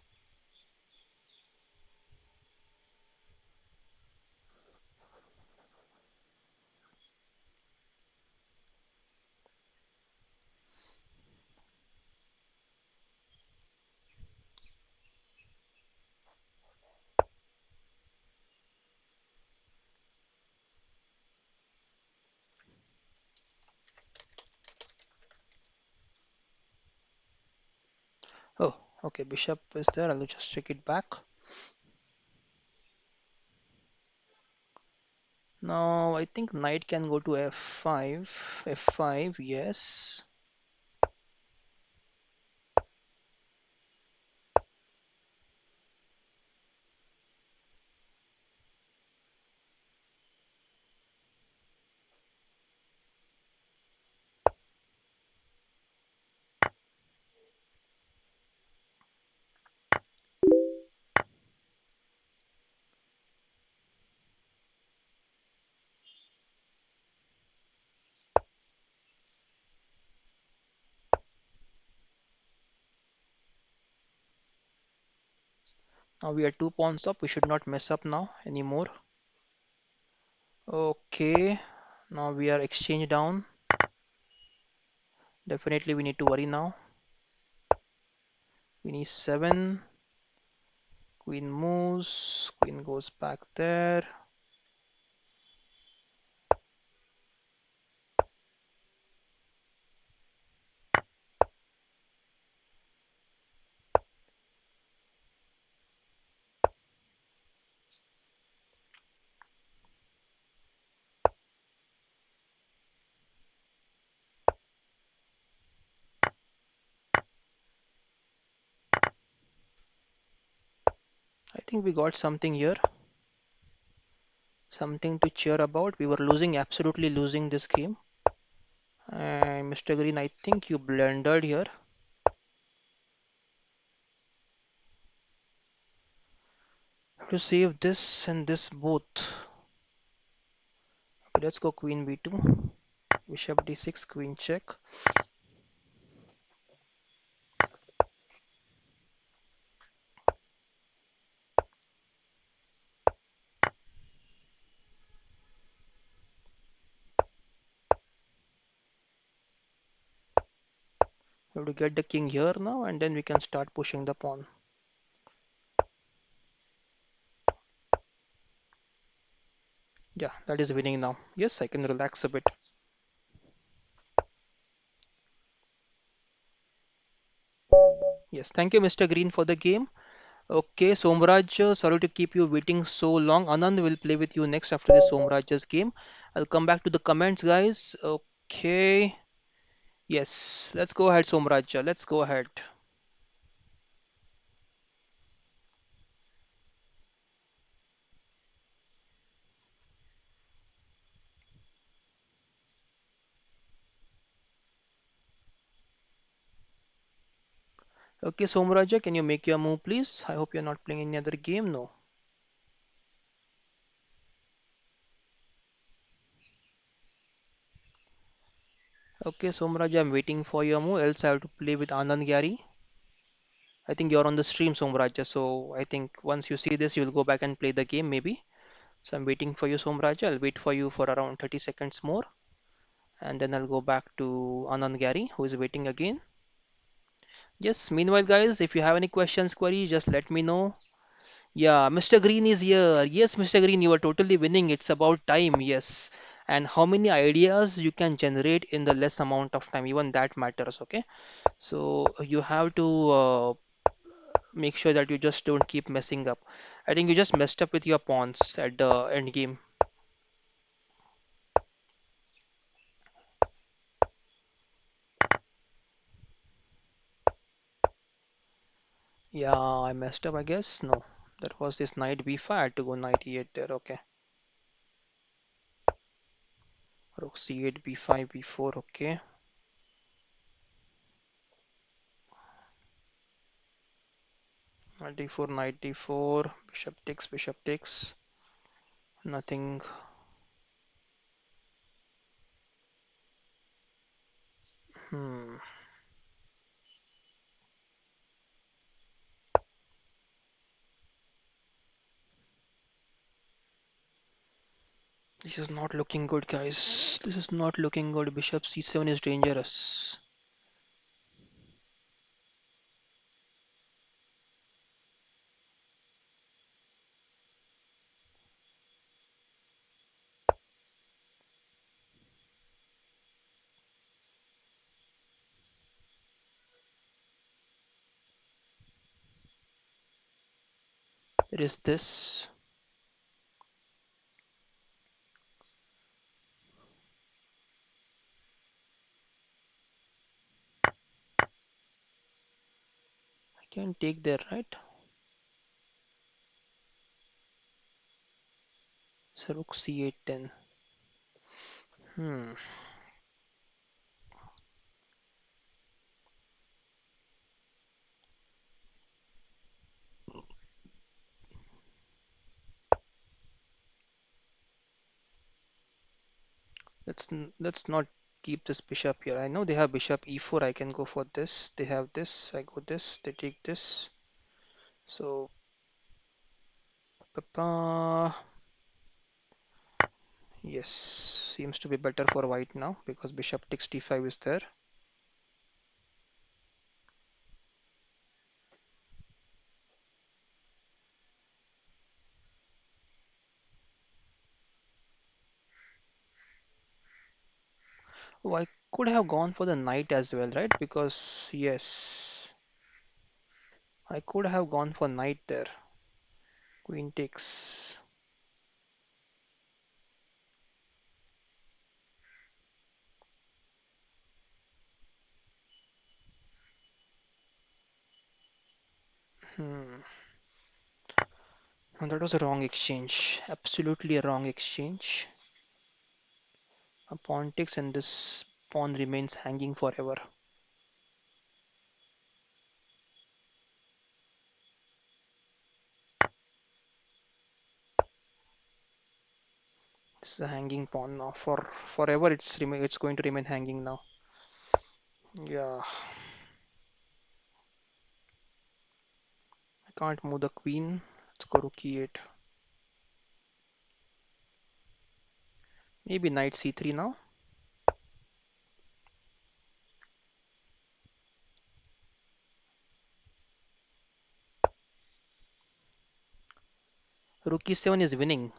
Oh, okay, bishop is there. I'll just take it back. Now, I think knight can go to f5. f5, yes. Now we are two pawns up. We should not mess up now anymore. Okay, now we are exchange down. Definitely we need to worry now. Queen e7. Queen moves. Queen goes back there. I think we got something here. Something to cheer about. We were losing, absolutely losing this game. And Mr. Green, I think you blundered here. Have to save this and this both. Okay, let's go Queen b2. Bishop d6, Queen check. We have to get the king here now, and then we can start pushing the pawn. Yeah, that is winning now. Yes, I can relax a bit. Yes, thank you, Mr. Green, for the game. Okay, Somraj, sorry to keep you waiting so long. Anand will play with you next after this Somraj's game. I'll come back to the comments, guys. Okay. Yes, let's go ahead, Somraj. Let's go ahead. Okay, Somraja, can you make your move, please? I hope you're not playing any other game. No. Okay, Somraj, I'm waiting for your move, else I have to play with Anand Gyari. I think you're on the stream, Somraja, so I think once you see this, you'll go back and play the game maybe. So I'm waiting for you, Somraja. I'll wait for you for around 30 seconds more, and then I'll go back to Anand Gyari, who is waiting again. Yes, meanwhile, guys, if you have any questions, queries, just let me know. Yeah, Mr. Green is here. Yes, Mr. Green, you are totally winning. It's about time, yes. And how many ideas you can generate in the less amount of time, even that matters, okay? So you have to make sure that you just don't keep messing up. I think you just messed up with your pawns at the end game. Yeah, I messed up, I guess. No, that was this knight b5. I had to go knight e8 there. Okay, rook c8, b5, b4. Okay, knight d4, knight d4, bishop takes, bishop takes. Nothing. Hmm. This is not looking good, guys. This is not looking good. Bishop c7 is dangerous. There is this. I can take there, right? So rook c8 then. Hmm. Let's not keep this bishop here. I know they have bishop e4. I can go for this. They have this. I go this. They take this. So, papa, yes, seems to be better for white now because bishop takes d5 is there. Oh, I could have gone for the knight as well, right? Because yes, I could have gone for knight there. Queen takes. Hmm. No, that was a wrong exchange. Absolutely a wrong exchange. A pawn takes and this pawn remains hanging forever. It's a hanging pawn now. For forever it's going to remain hanging now. Yeah, I can't move the queen. Let's go rook e8. Maybe knight c3 now. Rook e7 is winning.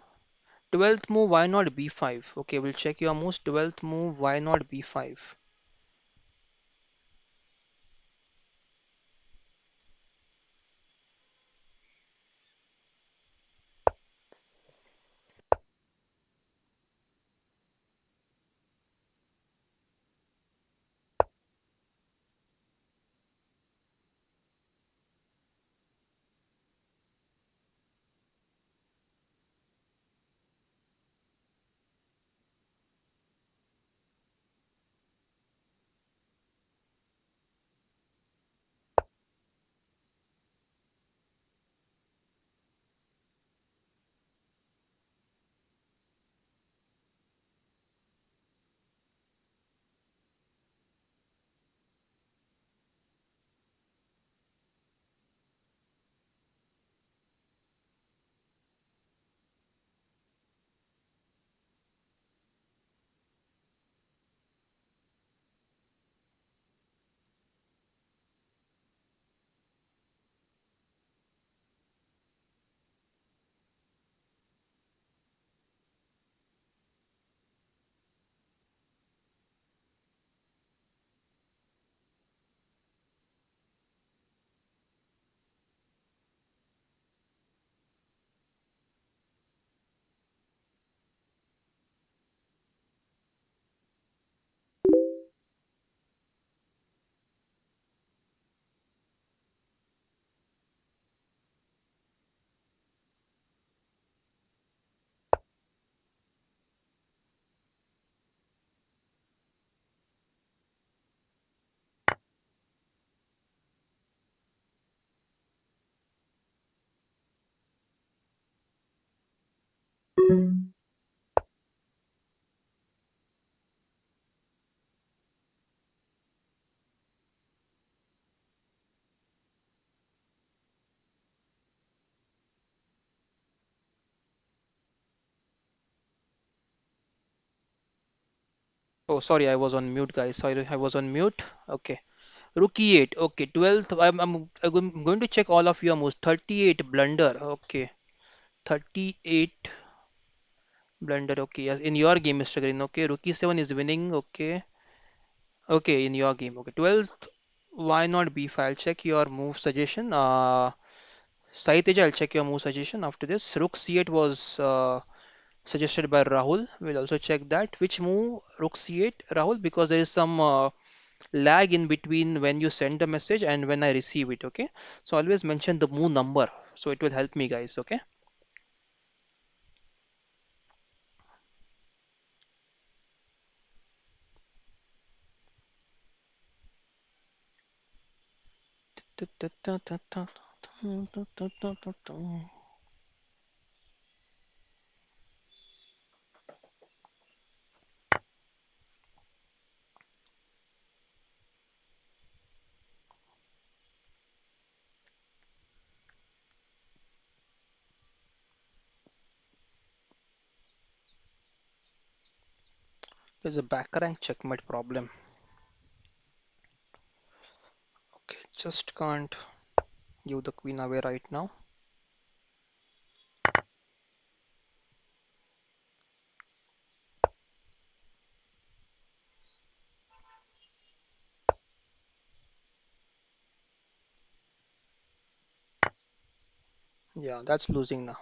12th move, why not b5? Okay, we'll check your moves. 12th move, why not b5? Oh, sorry, I was on mute, guys. Sorry, I was on mute. Okay. Rookie 8. Okay. 12th. I'm going to check all of your moves. 38 blunder. Okay. 38 blunder. Okay. Yes. In your game, Mr. Green. Okay. Rookie 7 is winning. Okay. Okay. In your game. Okay. 12th. Why not B5? I'll check your move suggestion. Saiteja, I'll check your move suggestion after this. Rook C8 was suggested by Rahul. We'll also check that. Which move? Rook C8, Rahul, because there is some lag in between when you send the message and when I receive it. Okay, so always mention the move number, so it will help me, guys. Okay. There's a back rank checkmate problem. Okay, just can't give the queen away right now. Yeah, that's losing now.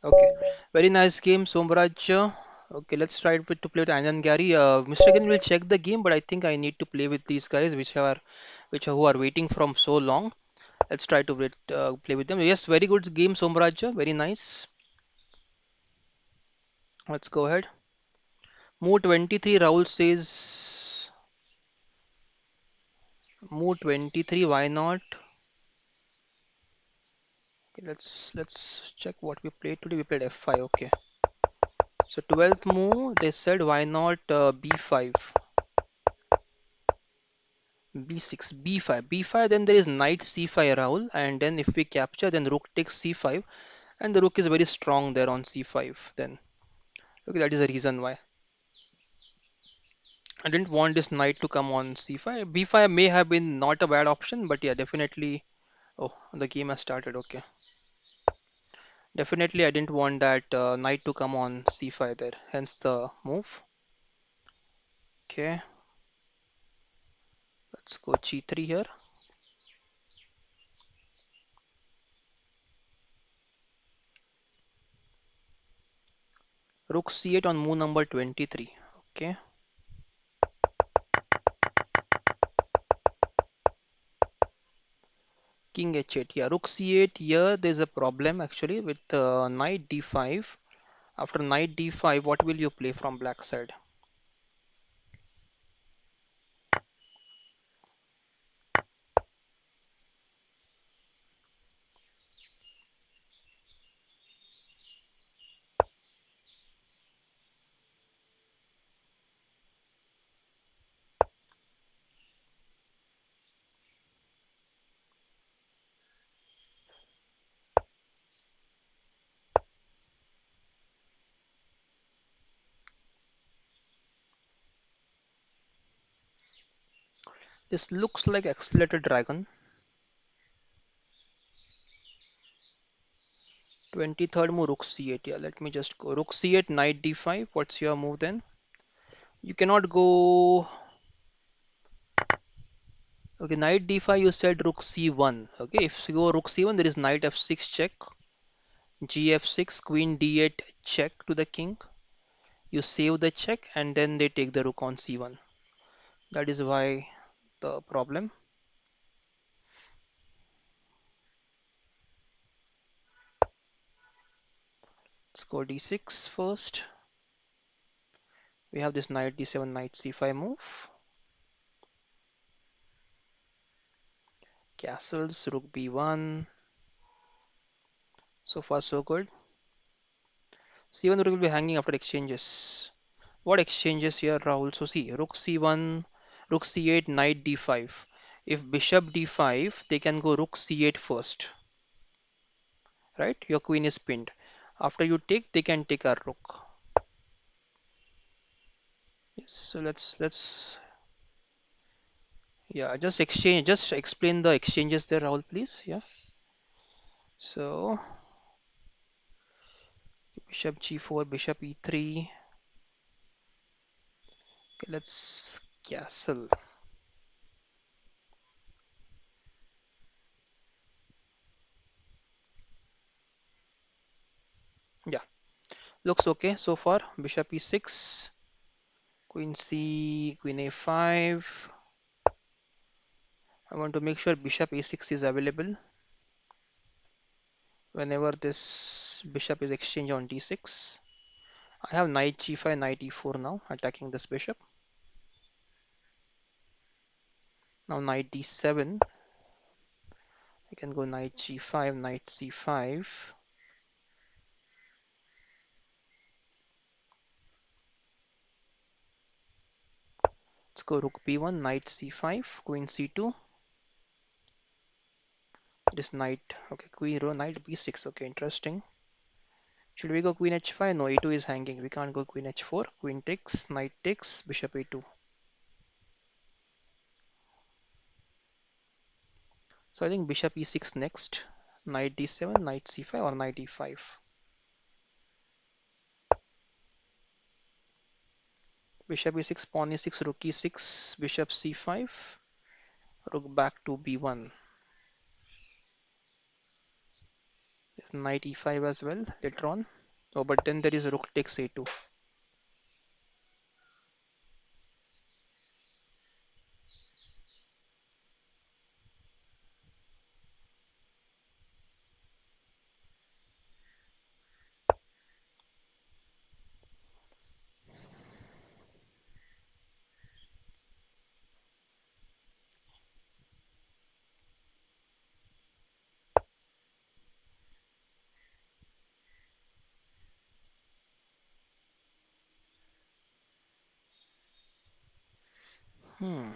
Okay, very nice game, Somraj. Okay, let's try to play with Anand Gary. Mr. Again will check the game, but I think I need to play with these guys, which are who are waiting from so long. Let's try to play with them. Yes, very good game, Somraj. Very nice. Let's go ahead. Move 23. Rahul says move 23. Why not? Okay, let's check what we played today. We played F5. Okay. So 12th move, they said why not B5, B6, B5, B5. Then there is knight C5, Rahul, and then if we capture, then rook takes C5, and the rook is very strong there on C5. Then okay, that is the reason why I didn't want this knight to come on C5. B5 may have been not a bad option, but yeah, definitely. Oh, the game has started. Okay. Definitely, I didn't want that knight to come on c5 there, hence the move. Okay, let's go g3 here. Rook c8 on move number 23. Okay, king h8. Yeah, rook c8. Here, there's a problem actually with knight d5. After knight d5, what will you play from black side? This looks like accelerated dragon. 23rd move, rook c8. Yeah, let me just go. Rook c8, knight d5. What's your move then? You cannot go. Okay, knight d5, you said rook c1. Okay, if you go rook c1, there is knight f6 check, gf6, queen d8 check to the king. You save the check and then they take the rook on c1. That is why the problem. Let's go d6 first. We have this knight d7, knight c5 move. Castles, rook b1. So far so good. C1 rook will be hanging after exchanges. What exchanges here, Rahul? So see, rook c1, rook c8, knight d5. If bishop d5, they can go rook c8 first, right? Your queen is pinned. After you take, they can take our rook. Yes, so let's yeah, just exchange, just explain the exchanges there, Rahul, please. Yeah. So bishop g4, bishop e3. Okay, let's castle. Yeah, looks okay so far. Bishop e6, queen c, queen a5. I want to make sure bishop a6 is available whenever this bishop is exchanged on d6. I have knight g5, knight e4 now, attacking this bishop. Now knight d7. I can go knight g5, knight c5. Let's go rook b1, knight c5, queen c2. This knight, okay, queen row, knight b6. Okay, interesting. Should we go queen h5? No, e2 is hanging. We can't go queen h4. Queen takes, knight takes, bishop a2. So I think bishop e6 next. Knight d7, knight c5, or knight e5. Bishop e6, pawn e6, rook e6, bishop c5, rook back to b1. There's knight e5 as well later on. Oh, but then there is rook takes a2. Hmm.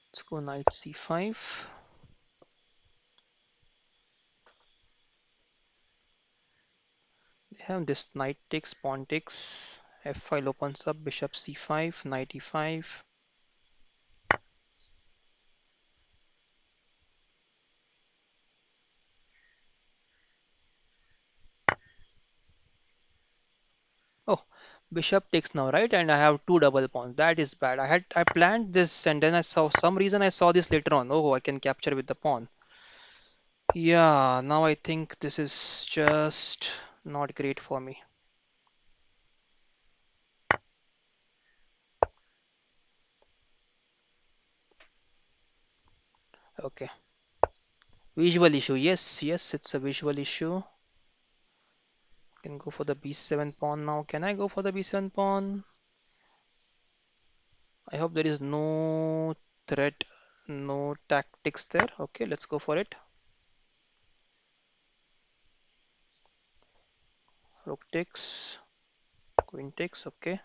Let's go knight c5. They have this knight takes, pawn takes, f5 opens up, bishop c5, knight e5. Oh, bishop takes now, right? And I have two double pawns. That is bad. I planned this and then I saw some reason I saw this later on. Oh, I can capture with the pawn. Yeah, now I think this is just not great for me. Okay. Visual issue. Yes, yes, it's a visual issue. Can go for the b7 pawn now. Can I go for the b7 pawn? I hope there is no threat, no tactics there. Okay, let's go for it. Rook takes, queen takes. Okay.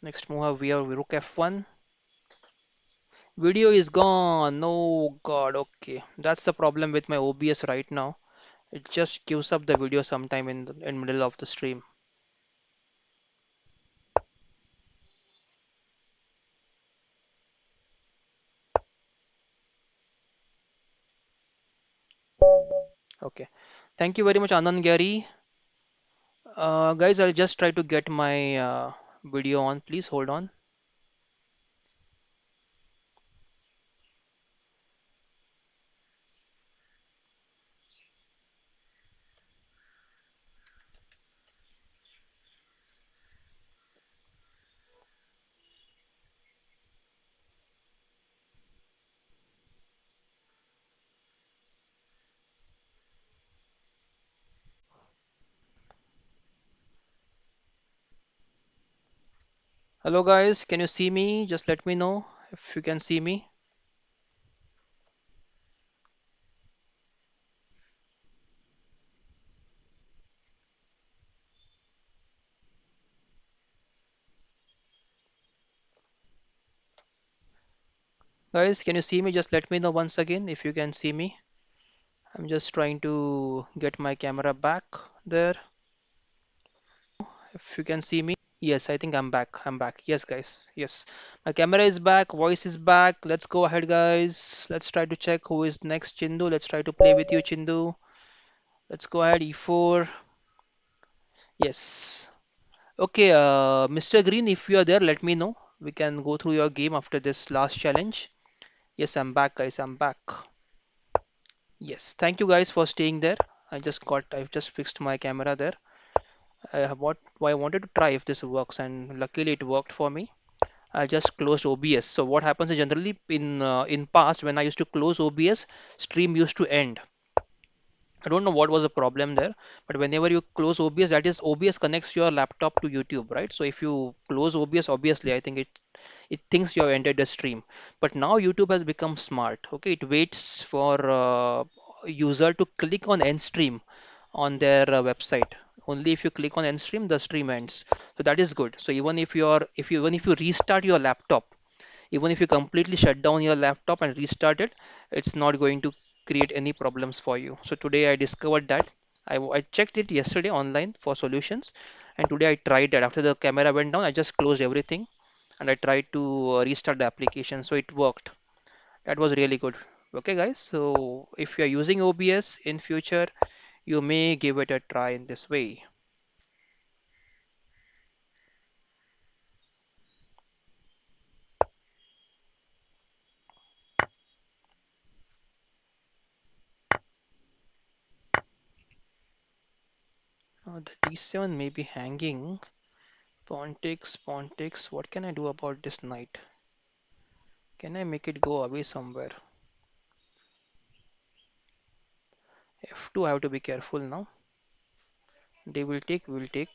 Next move we have rook f1. Video is gone. No, God. Okay, that's the problem with my OBS right now. It just gives up the video sometime in middle of the stream. Okay. Thank you very much, Anand Gary. Guys, I'll just try to get my video on. Please hold on. Hello guys, can you see me? Just let me know if you can see me. Guys, can you see me? Just let me know once again if you can see me. I'm just trying to get my camera back there. If you can see me. Yes, I think I'm back. I'm back. Yes, guys. Yes. My camera is back, voice is back. Let's go ahead, guys. Let's try to check who is next. Chindu. Let's try to play with you, Chindu. Let's go ahead, E4. Yes. Okay, Mr. Green, if you are there, let me know. We can go through your game after this last challenge. Yes, I'm back, guys. I'm back. Yes, thank you guys for staying there. I've just fixed my camera there. I wanted to try if this works, and luckily it worked for me. I just closed OBS. So what happens is generally in past when I used to close OBS, stream used to end. I don't know what was the problem there, but whenever you close OBS, that is OBS connects your laptop to YouTube, right? So if you close OBS, obviously, I think it thinks you have entered the stream. But now YouTube has become smart. Okay, it waits for user to click on end stream on their website. Only if you click on end stream, the stream ends. So that is good. So even if you restart your laptop, even if you completely shut down your laptop and restart it, it's not going to create any problems for you. So today I discovered that. I checked it yesterday online for solutions, and today I tried that. After the camera went down, I just closed everything and I tried to restart the application. So it worked. That was really good. Okay, guys. So if you are using OBS in future, you may give it a try in this way. The D7 may be hanging. Pawn takes, pawn takes. What can I do about this knight? Can I make it go away somewhere? F2, I have to be careful now. They will take, we will take.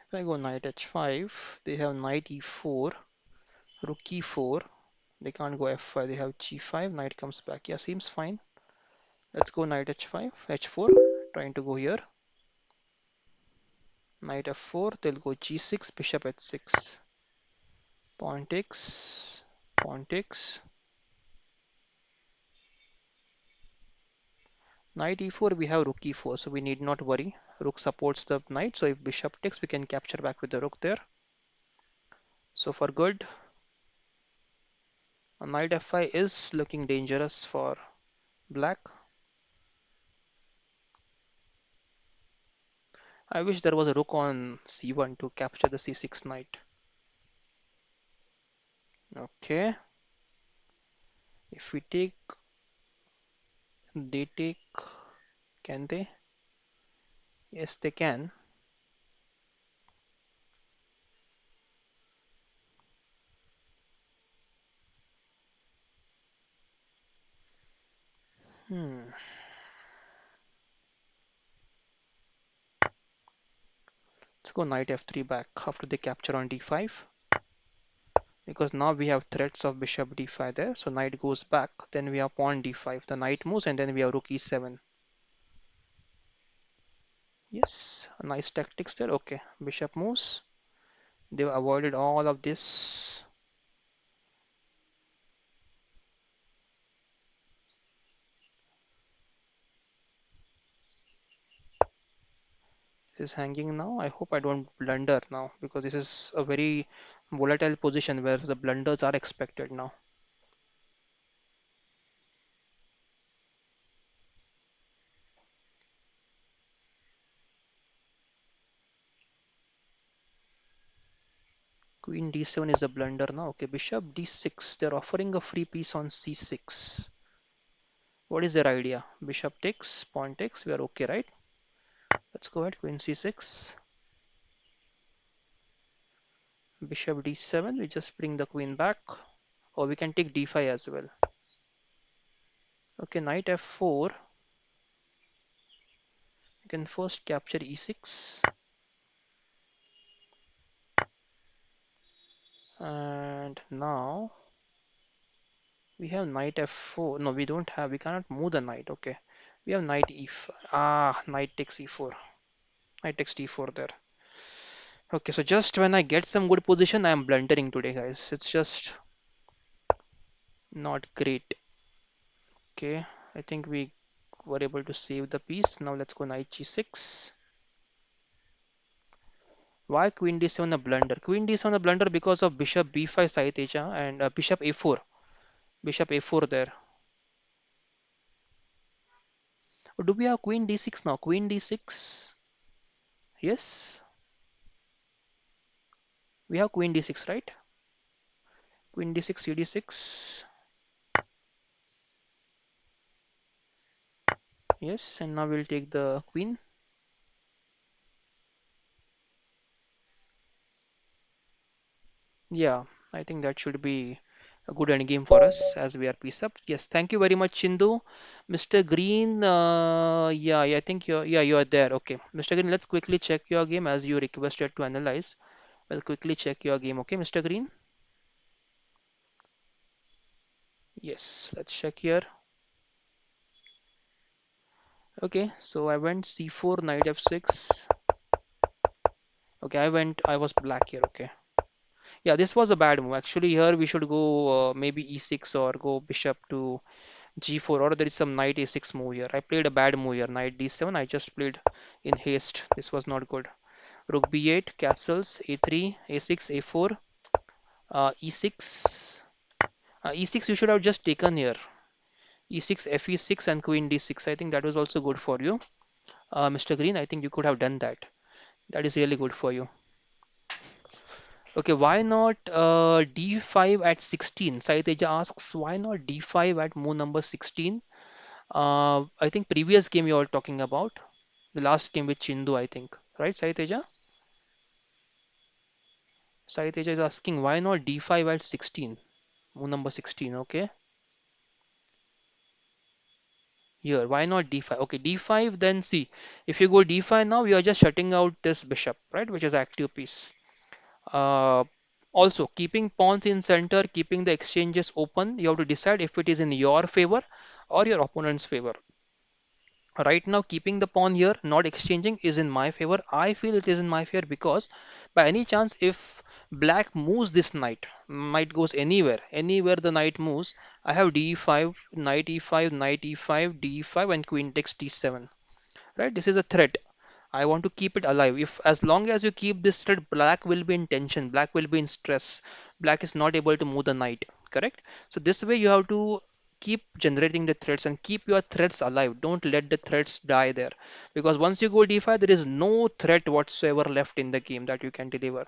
If I go knight h5, they have knight e4, rook e4. They can't go f5, they have g5, knight comes back. Yeah, seems fine. Let's go knight h5, h4, trying to go here. Knight f4, they'll go g6, bishop h6. Pawn takes, pawn takes. Knight e4, we have rook e4, so we need not worry. Rook supports the knight, so if bishop takes, we can capture back with the rook there. So for good. Knight f5 is looking dangerous for black. I wish there was a rook on c1 to capture the c6 knight. Okay, if we take, they take, can they? Yes, they can. Hmm. Let's go knight f3 back after they capture on d5. Because now we have threats of bishop d5 there. So knight goes back. Then we have pawn d5. The knight moves and then we have rook e7. Yes, nice tactics there. Okay, bishop moves. They've avoided all of this. Is hanging now. I hope I don't blunder now because this is a very volatile position where the blunders are expected now. Queen d7 is a blunder now. Okay, bishop d6. They're offering a free piece on c6. What is their idea? Bishop takes, pawn takes. We are okay, right? Let's go ahead. Queen c6. Bishop d7, we just bring the queen back, or we can take d5 as well. Okay, knight f4, you can first capture e6, and now we have knight f4. No, we don't have, we cannot move the knight. Okay, we have knight e5. Ah, knight takes e4. Knight takes d4 there. Okay, so just when I get some good position, I am blundering today, guys. It's just not great. Okay, I think we were able to save the piece. Now let's go knight g6. Why queen d7 a blunder? Queen d7 a blunder because of bishop b5 Saiteja and bishop a4. Bishop a4 there. Or do we have queen d6 now? Queen d6. Yes, we have queen d6, right? Queen d6, cd6. Yes, and now we'll take the queen. Yeah, I think that should be a good endgame for us as we are piece up. Yes, thank you very much, Chindu. Mr. Green, yeah, I think you're there. Okay, Mr. Green, let's quickly check your game as you requested to analyze. We'll quickly check your game. Okay, Mr. Green. Yes, let's check here. Okay, so I went c4, knight f6. Okay, I was black here. Okay. Yeah, this was a bad move. Actually, here we should go maybe e6 or go bishop to g4, or there is some knight a6 move here. I played a bad move here, knight d7. I just played in haste. This was not good. Rook b8, castles, a3, a6, a4, e6. E6 you should have just taken here. E6, fe6 and queen d6. I think that was also good for you. Mr. Green, I think you could have done that. That is really good for you. Okay, why not d5 at 16? Saiteja asks, why not d5 at move number 16? I think previous game you were talking about, the last game with Chindu, I think, right, Saiteja? Saiteja is asking, why not d5 at 16? Move number 16, okay. Here, why not d5? Okay, d5, then see, if you go d5 now, you are just shutting out this bishop, right, which is active piece. Uh, Also, keeping pawns in center, keeping the exchanges open, you have to decide if it is in your favor or your opponent's favor. Right now, keeping the pawn here, not exchanging, is in my favor. I feel it is in my favor because, by any chance, if black moves this knight goes anywhere the knight moves, I have d5, knight e5, knight e5, d5, and queen takes d7. Right? This is a threat. I want to keep it alive. If as long as you keep this thread, black will be in tension, black will be in stress. Black is not able to move the knight, correct? So this way you have to keep generating the threads and keep your threads alive. Don't let the threads die there. Because once you go d5, there is no threat whatsoever left in the game that you can deliver.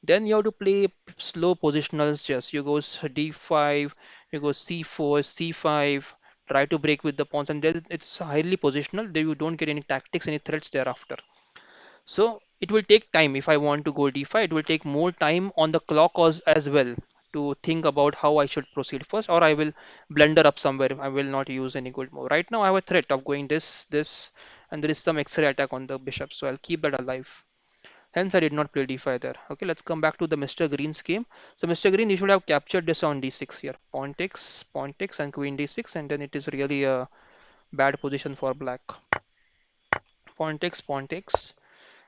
Then you have to play slow positional chess. You go d5, you go c4, c5, try to break with the pawns, and then it's highly positional. Then you don't get any tactics, any threats thereafter. So it will take time. If I want to go d5, it will take more time on the clock as well to think about how I should proceed first, or I will blunder up somewhere. I will not use any good move. Right now, I have a threat of going this, and there is some X-ray attack on the bishop, so I'll keep that alive. Hence, I did not play d5 there. Okay, let's come back to the Mr. Green's game. So, Mr. Green, you should have captured this on d6 here. Pawn takes, and queen d6, and then it is really a bad position for black. Pawn takes.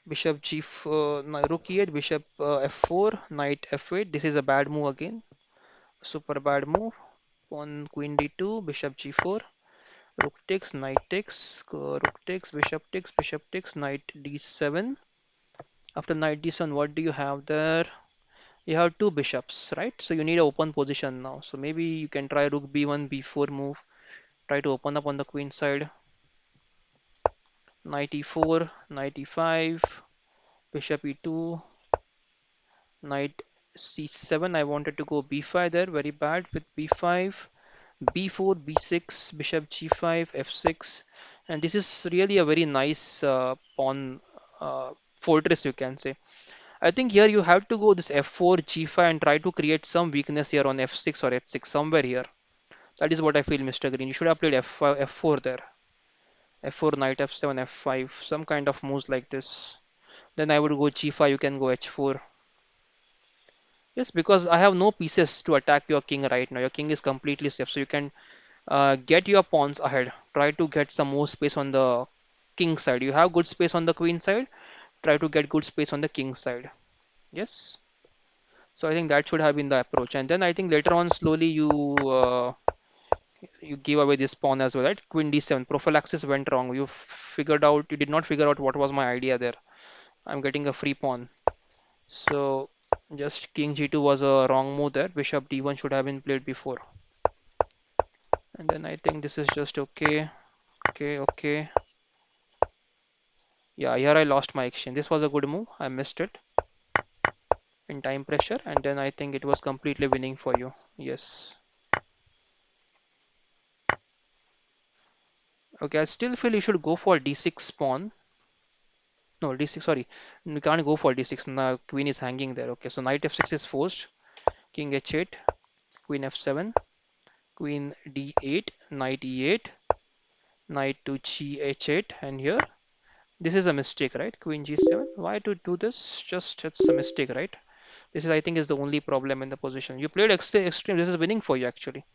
Bishop g4, rook e8, bishop f4, knight f8. This is a bad move again. Super bad move. Pawn queen d2, bishop g4, rook takes, knight takes, rook takes, bishop takes, knight d7. After knight d7, what do you have there? You have two bishops, right? So you need an open position now. So maybe you can try rook b1, b4 move. Try to open up on the queen side. Knight e4, knight e5, bishop e2, knight c7. I wanted to go b5 there. Very bad with b5. b4, b6, bishop g5, f6. And this is really a very nice pawn fortress, you can say. I think here you have to go this f4, g5 and try to create some weakness here on f6 or h6 somewhere here. That is what I feel, Mr. Green. You should have played f5, f4 there. f4, knight f7, f5, some kind of moves like this. Then I would go g5, you can go h4. Yes, because I have no pieces to attack your king right now. Your king is completely safe, so you can get your pawns ahead. Try to get some more space on the king side. You have good space on the queen side. Try to get good space on the king side. Yes. So I think that should have been the approach. And then I think later on, slowly you give away this pawn as well, right? Queen d7. Prophylaxis went wrong. You did not figure out what was my idea there. I'm getting a free pawn. So just king g2 was a wrong move there. Bishop d1 should have been played before. And then I think this is just okay. Okay, okay. Yeah, here I lost my exchange. This was a good move. I missed it in time pressure, and then I think it was completely winning for you. Yes. Okay, I still feel you should go for d6 pawn. No, d6, sorry. You can't go for d6. Now queen is hanging there. Okay, so knight f6 is forced. King h8, queen f7, queen d8, knight e8, knight to g h8, and here this is a mistake, right? Queen g7. Why to do this? Just it's a mistake, right? This is, I think, is the only problem in the position. You played extreme. This is winning for you actually.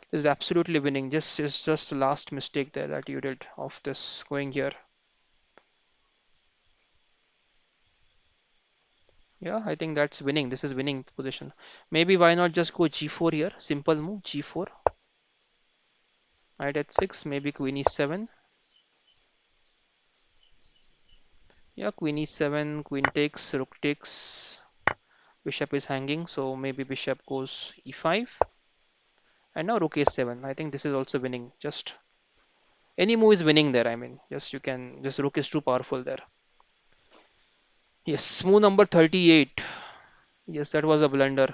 This is absolutely winning. This is just the last mistake there that you did of this going here. Yeah, I think that's winning. This is winning position. Maybe why not just go g4 here? Simple move, g4. Knight h6, maybe queen e7. Yeah, queen e7, queen takes, rook takes, bishop is hanging, so maybe bishop goes e5. And now rook a7. I think this is also winning. Just any move is winning there. I mean, just you can, just rook is too powerful there. Yes, move number 38. Yes, that was a blunder.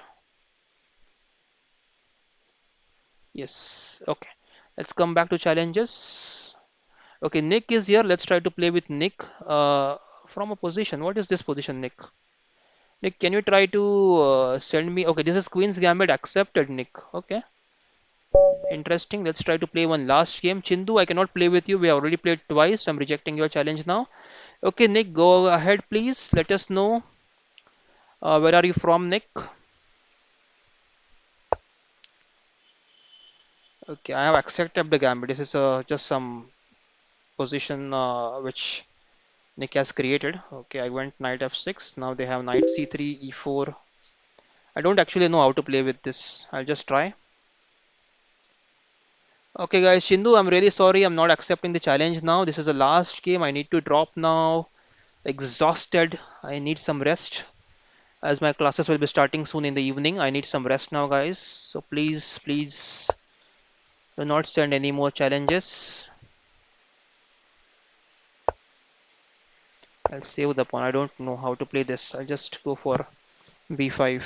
Yes, okay. Let's come back to challenges. Okay, Nick is here. Let's try to play with Nick from a position. What is this position, Nick? Nick, can you try to send me? Okay, this is Queen's Gambit accepted, Nick. Okay, interesting. Let's try to play one last game. Chindu, I cannot play with you. We have already played twice. I'm rejecting your challenge now. Okay, Nick, go ahead, please. Let us know where are you from, Nick? Okay, I have accepted the gambit. This is just some position which Nick has created. Okay, I went knight f6. Now they have knight c3, e4. I don't actually know how to play with this. I'll just try. Okay, guys, Shindu, I'm really sorry. I'm not accepting the challenge now. This is the last game. I need to drop now. Exhausted. I need some rest as my classes will be starting soon in the evening. I need some rest now, guys. So please, please do not send any more challenges. I'll save the pawn. I don't know how to play this. I'll just go for b5.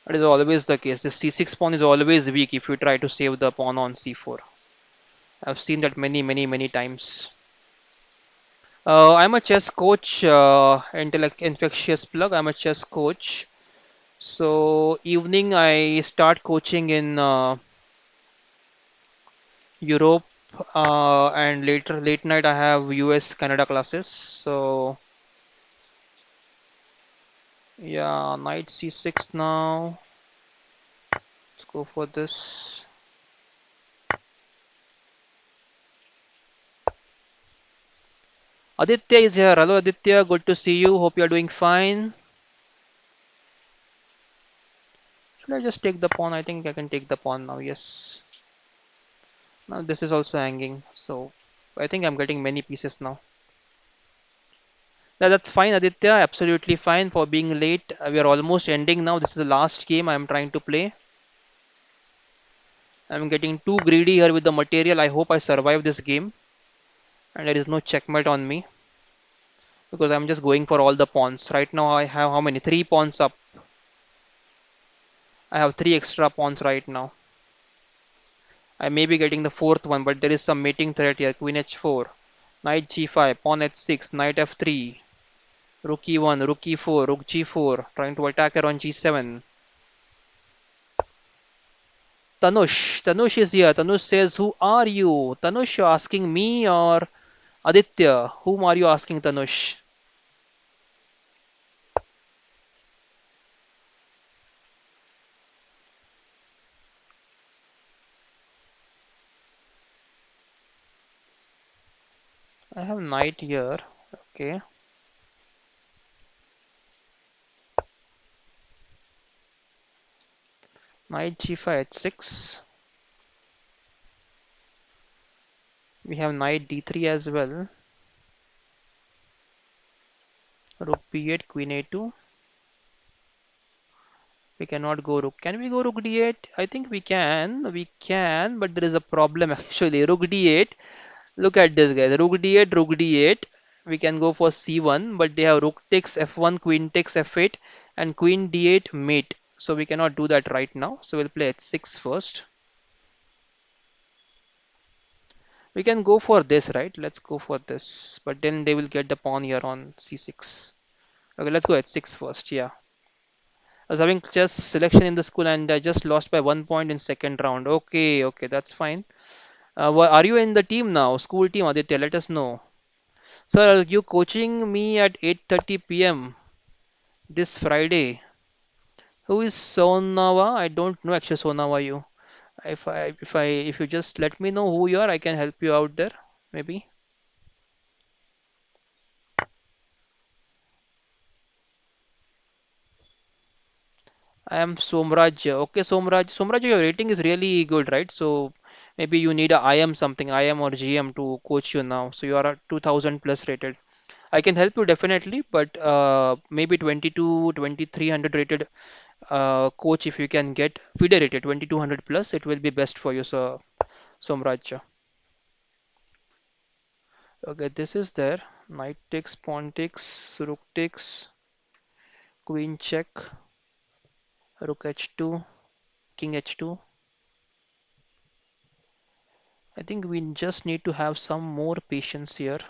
That is always the case. The c6 pawn is always weak if you try to save the pawn on c4. I've seen that many, many, many times. I'm a chess coach, intellect infectious plug. I'm a chess coach. So evening I start coaching in Europe, and later late night I have US Canada classes. So yeah, knight c6 now. Let's go for this. Aditya is here. Hello Aditya, good to see you. Hope you are doing fine. Should I just take the pawn? I think I can take the pawn now. Yes. Now this is also hanging. So I think I'm getting many pieces now. That's fine, Aditya. Absolutely fine for being late. We are almost ending now. This is the last game I'm trying to play. I'm getting too greedy here with the material. I hope I survive this game and there is no checkmate on me because I'm just going for all the pawns. Right now I have how many? Three pawns up. I have three extra pawns right now. I may be getting the fourth one, but there is some mating threat here. Queen h4, knight g5, pawn h6, knight f3, rook e1, rook e4, rook g4, trying to attack her on g7. Tanush is here. Tanush says, "Who are you?" Tanush, you're asking me or Aditya? Whom are you asking, Tanush? I have knight here. Okay. Knight g5 h6. We have knight d3 as well. Rook b8, queen a2. We cannot go rook. Can we go rook d8? I think we can. We can, but there is a problem actually. Rook d8. Look at this, guys. Rook d8, rook d8. We can go for c1, but they have rook takes f1, queen takes f8, and queen d8 mate. So we cannot do that right now. So we'll play h6 first. We can go for this, right? Let's go for this. But then they will get the pawn here on c6. Okay, let's go h6 first. Yeah. I was having chess selection in the school and I just lost by 1 point in second round. Okay, okay, that's fine. Are you in the team now? School team, Aditya, let us know. Sir, are you coaching me at 8:30 p.m. this Friday? Who is Sonava? I don't know actually Sonava you. If you just let me know who you are, I can help you out there. Maybe. I am Somraj. Okay, Somraj. Somraj, your rating is really good, right? So maybe you need a IM something, IM or GM to coach you now. So you are at 2000 plus rated. I can help you definitely, but maybe 22, 2300 rated coach if you can get FIDE rated 2200 plus, it will be best for you, sir. Somraj. Okay, this is there. Knight takes, pawn takes, rook takes, queen check, rook h2, king h2. I think we just need to have some more patience here.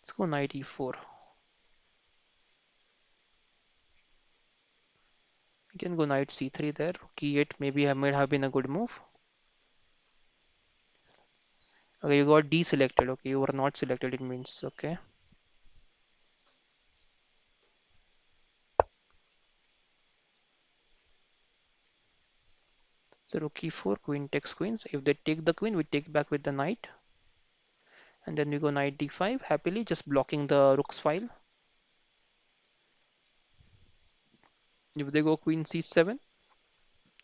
Let's go knight e4. We can go knight c3 there. Rook e8 maybe might have been a good move. Okay, you got deselected. Okay, you were not selected, it means. Okay. So rook e4, queen takes queen. So if they take the queen, we take back with the knight. And then we go knight d5 happily, just blocking the rook's file. If they go queen c7,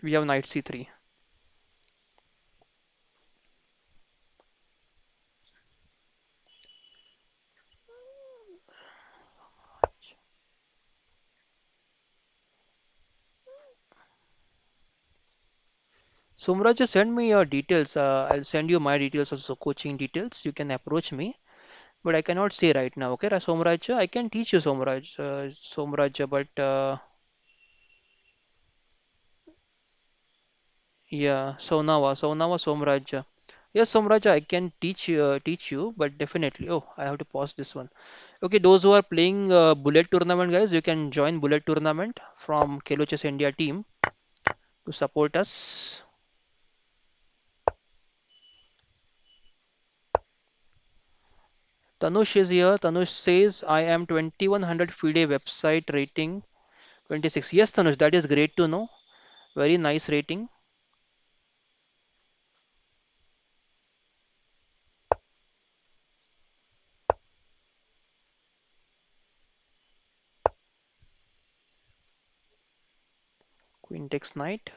we have knight c3. Somraj, just send me your details. I'll send you my details also, coaching details. You can approach me, but I cannot say right now. Okay, Somraj, I can teach you Somraj, but yeah, Sonava, Somraj. Yes, Somraj, I can teach you, but definitely. Oh, I have to pause this one. Okay, those who are playing Bullet tournament, guys, you can join Bullet tournament from Kelo Chess India team to support us. Tanush is here. Tanush says, I am 2100 FIDE website rating 26. Yes, Tanush, that is great to know. Very nice rating. Queen takes knight.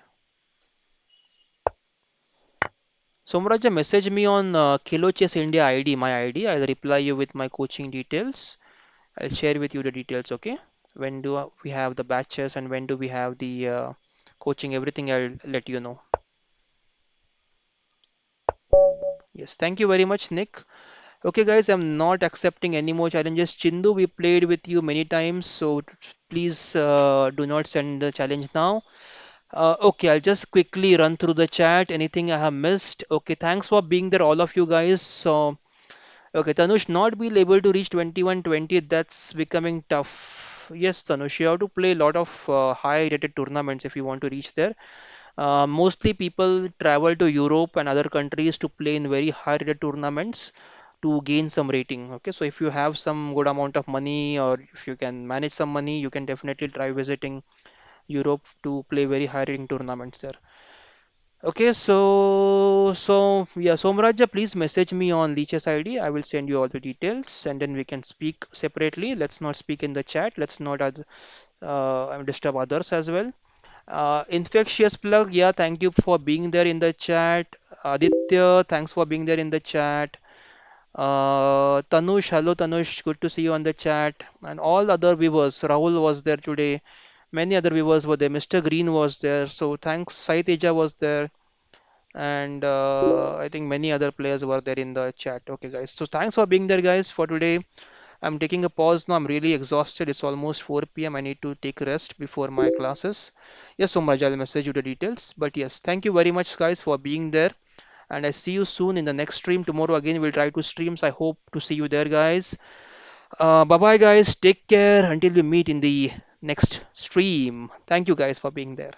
Somraja, message me on Kilo Chess India ID, my ID. I'll reply you with my coaching details. I'll share with you the details, okay? When do we have the batches and when do we have the coaching, everything I'll let you know. Yes, thank you very much, Nick. Okay, guys, I'm not accepting any more challenges. Chindu, we played with you many times, so please do not send the challenge now. Okay, I'll just quickly run through the chat. Anything I have missed? Okay, thanks for being there, all of you guys. So, okay, Tanush, not being able to reach 21-20, that's becoming tough. Yes, Tanush, you have to play a lot of high-rated tournaments if you want to reach there. Mostly people travel to Europe and other countries to play in very high-rated tournaments to gain some rating. Okay, so if you have some good amount of money or if you can manage some money, you can definitely try visiting Europe to play very high-rating tournaments there. Okay, so yeah, Somraja, please message me on Leech's ID. I will send you all the details, and then we can speak separately. Let's not speak in the chat. Let's not disturb others as well. Infectious plug, yeah, thank you for being there in the chat. Aditya, thanks for being there in the chat. Tanush, hello Tanush, good to see you on the chat. And all other viewers, Rahul was there today. Many other viewers were there. Mr. Green was there. So thanks. Sai Teja was there. And I think many other players were there in the chat. Okay, guys. So thanks for being there, guys, for today. I'm taking a pause now. I'm really exhausted. It's almost 4 p.m. I need to take rest before my classes. Yes, so much. I'll message you the details. But yes, thank you very much, guys, for being there. And I see you soon in the next stream. Tomorrow again, we'll try to streams. I hope to see you there, guys. Bye-bye, guys. Take care until we meet in the next stream. Thank you, guys, for being there.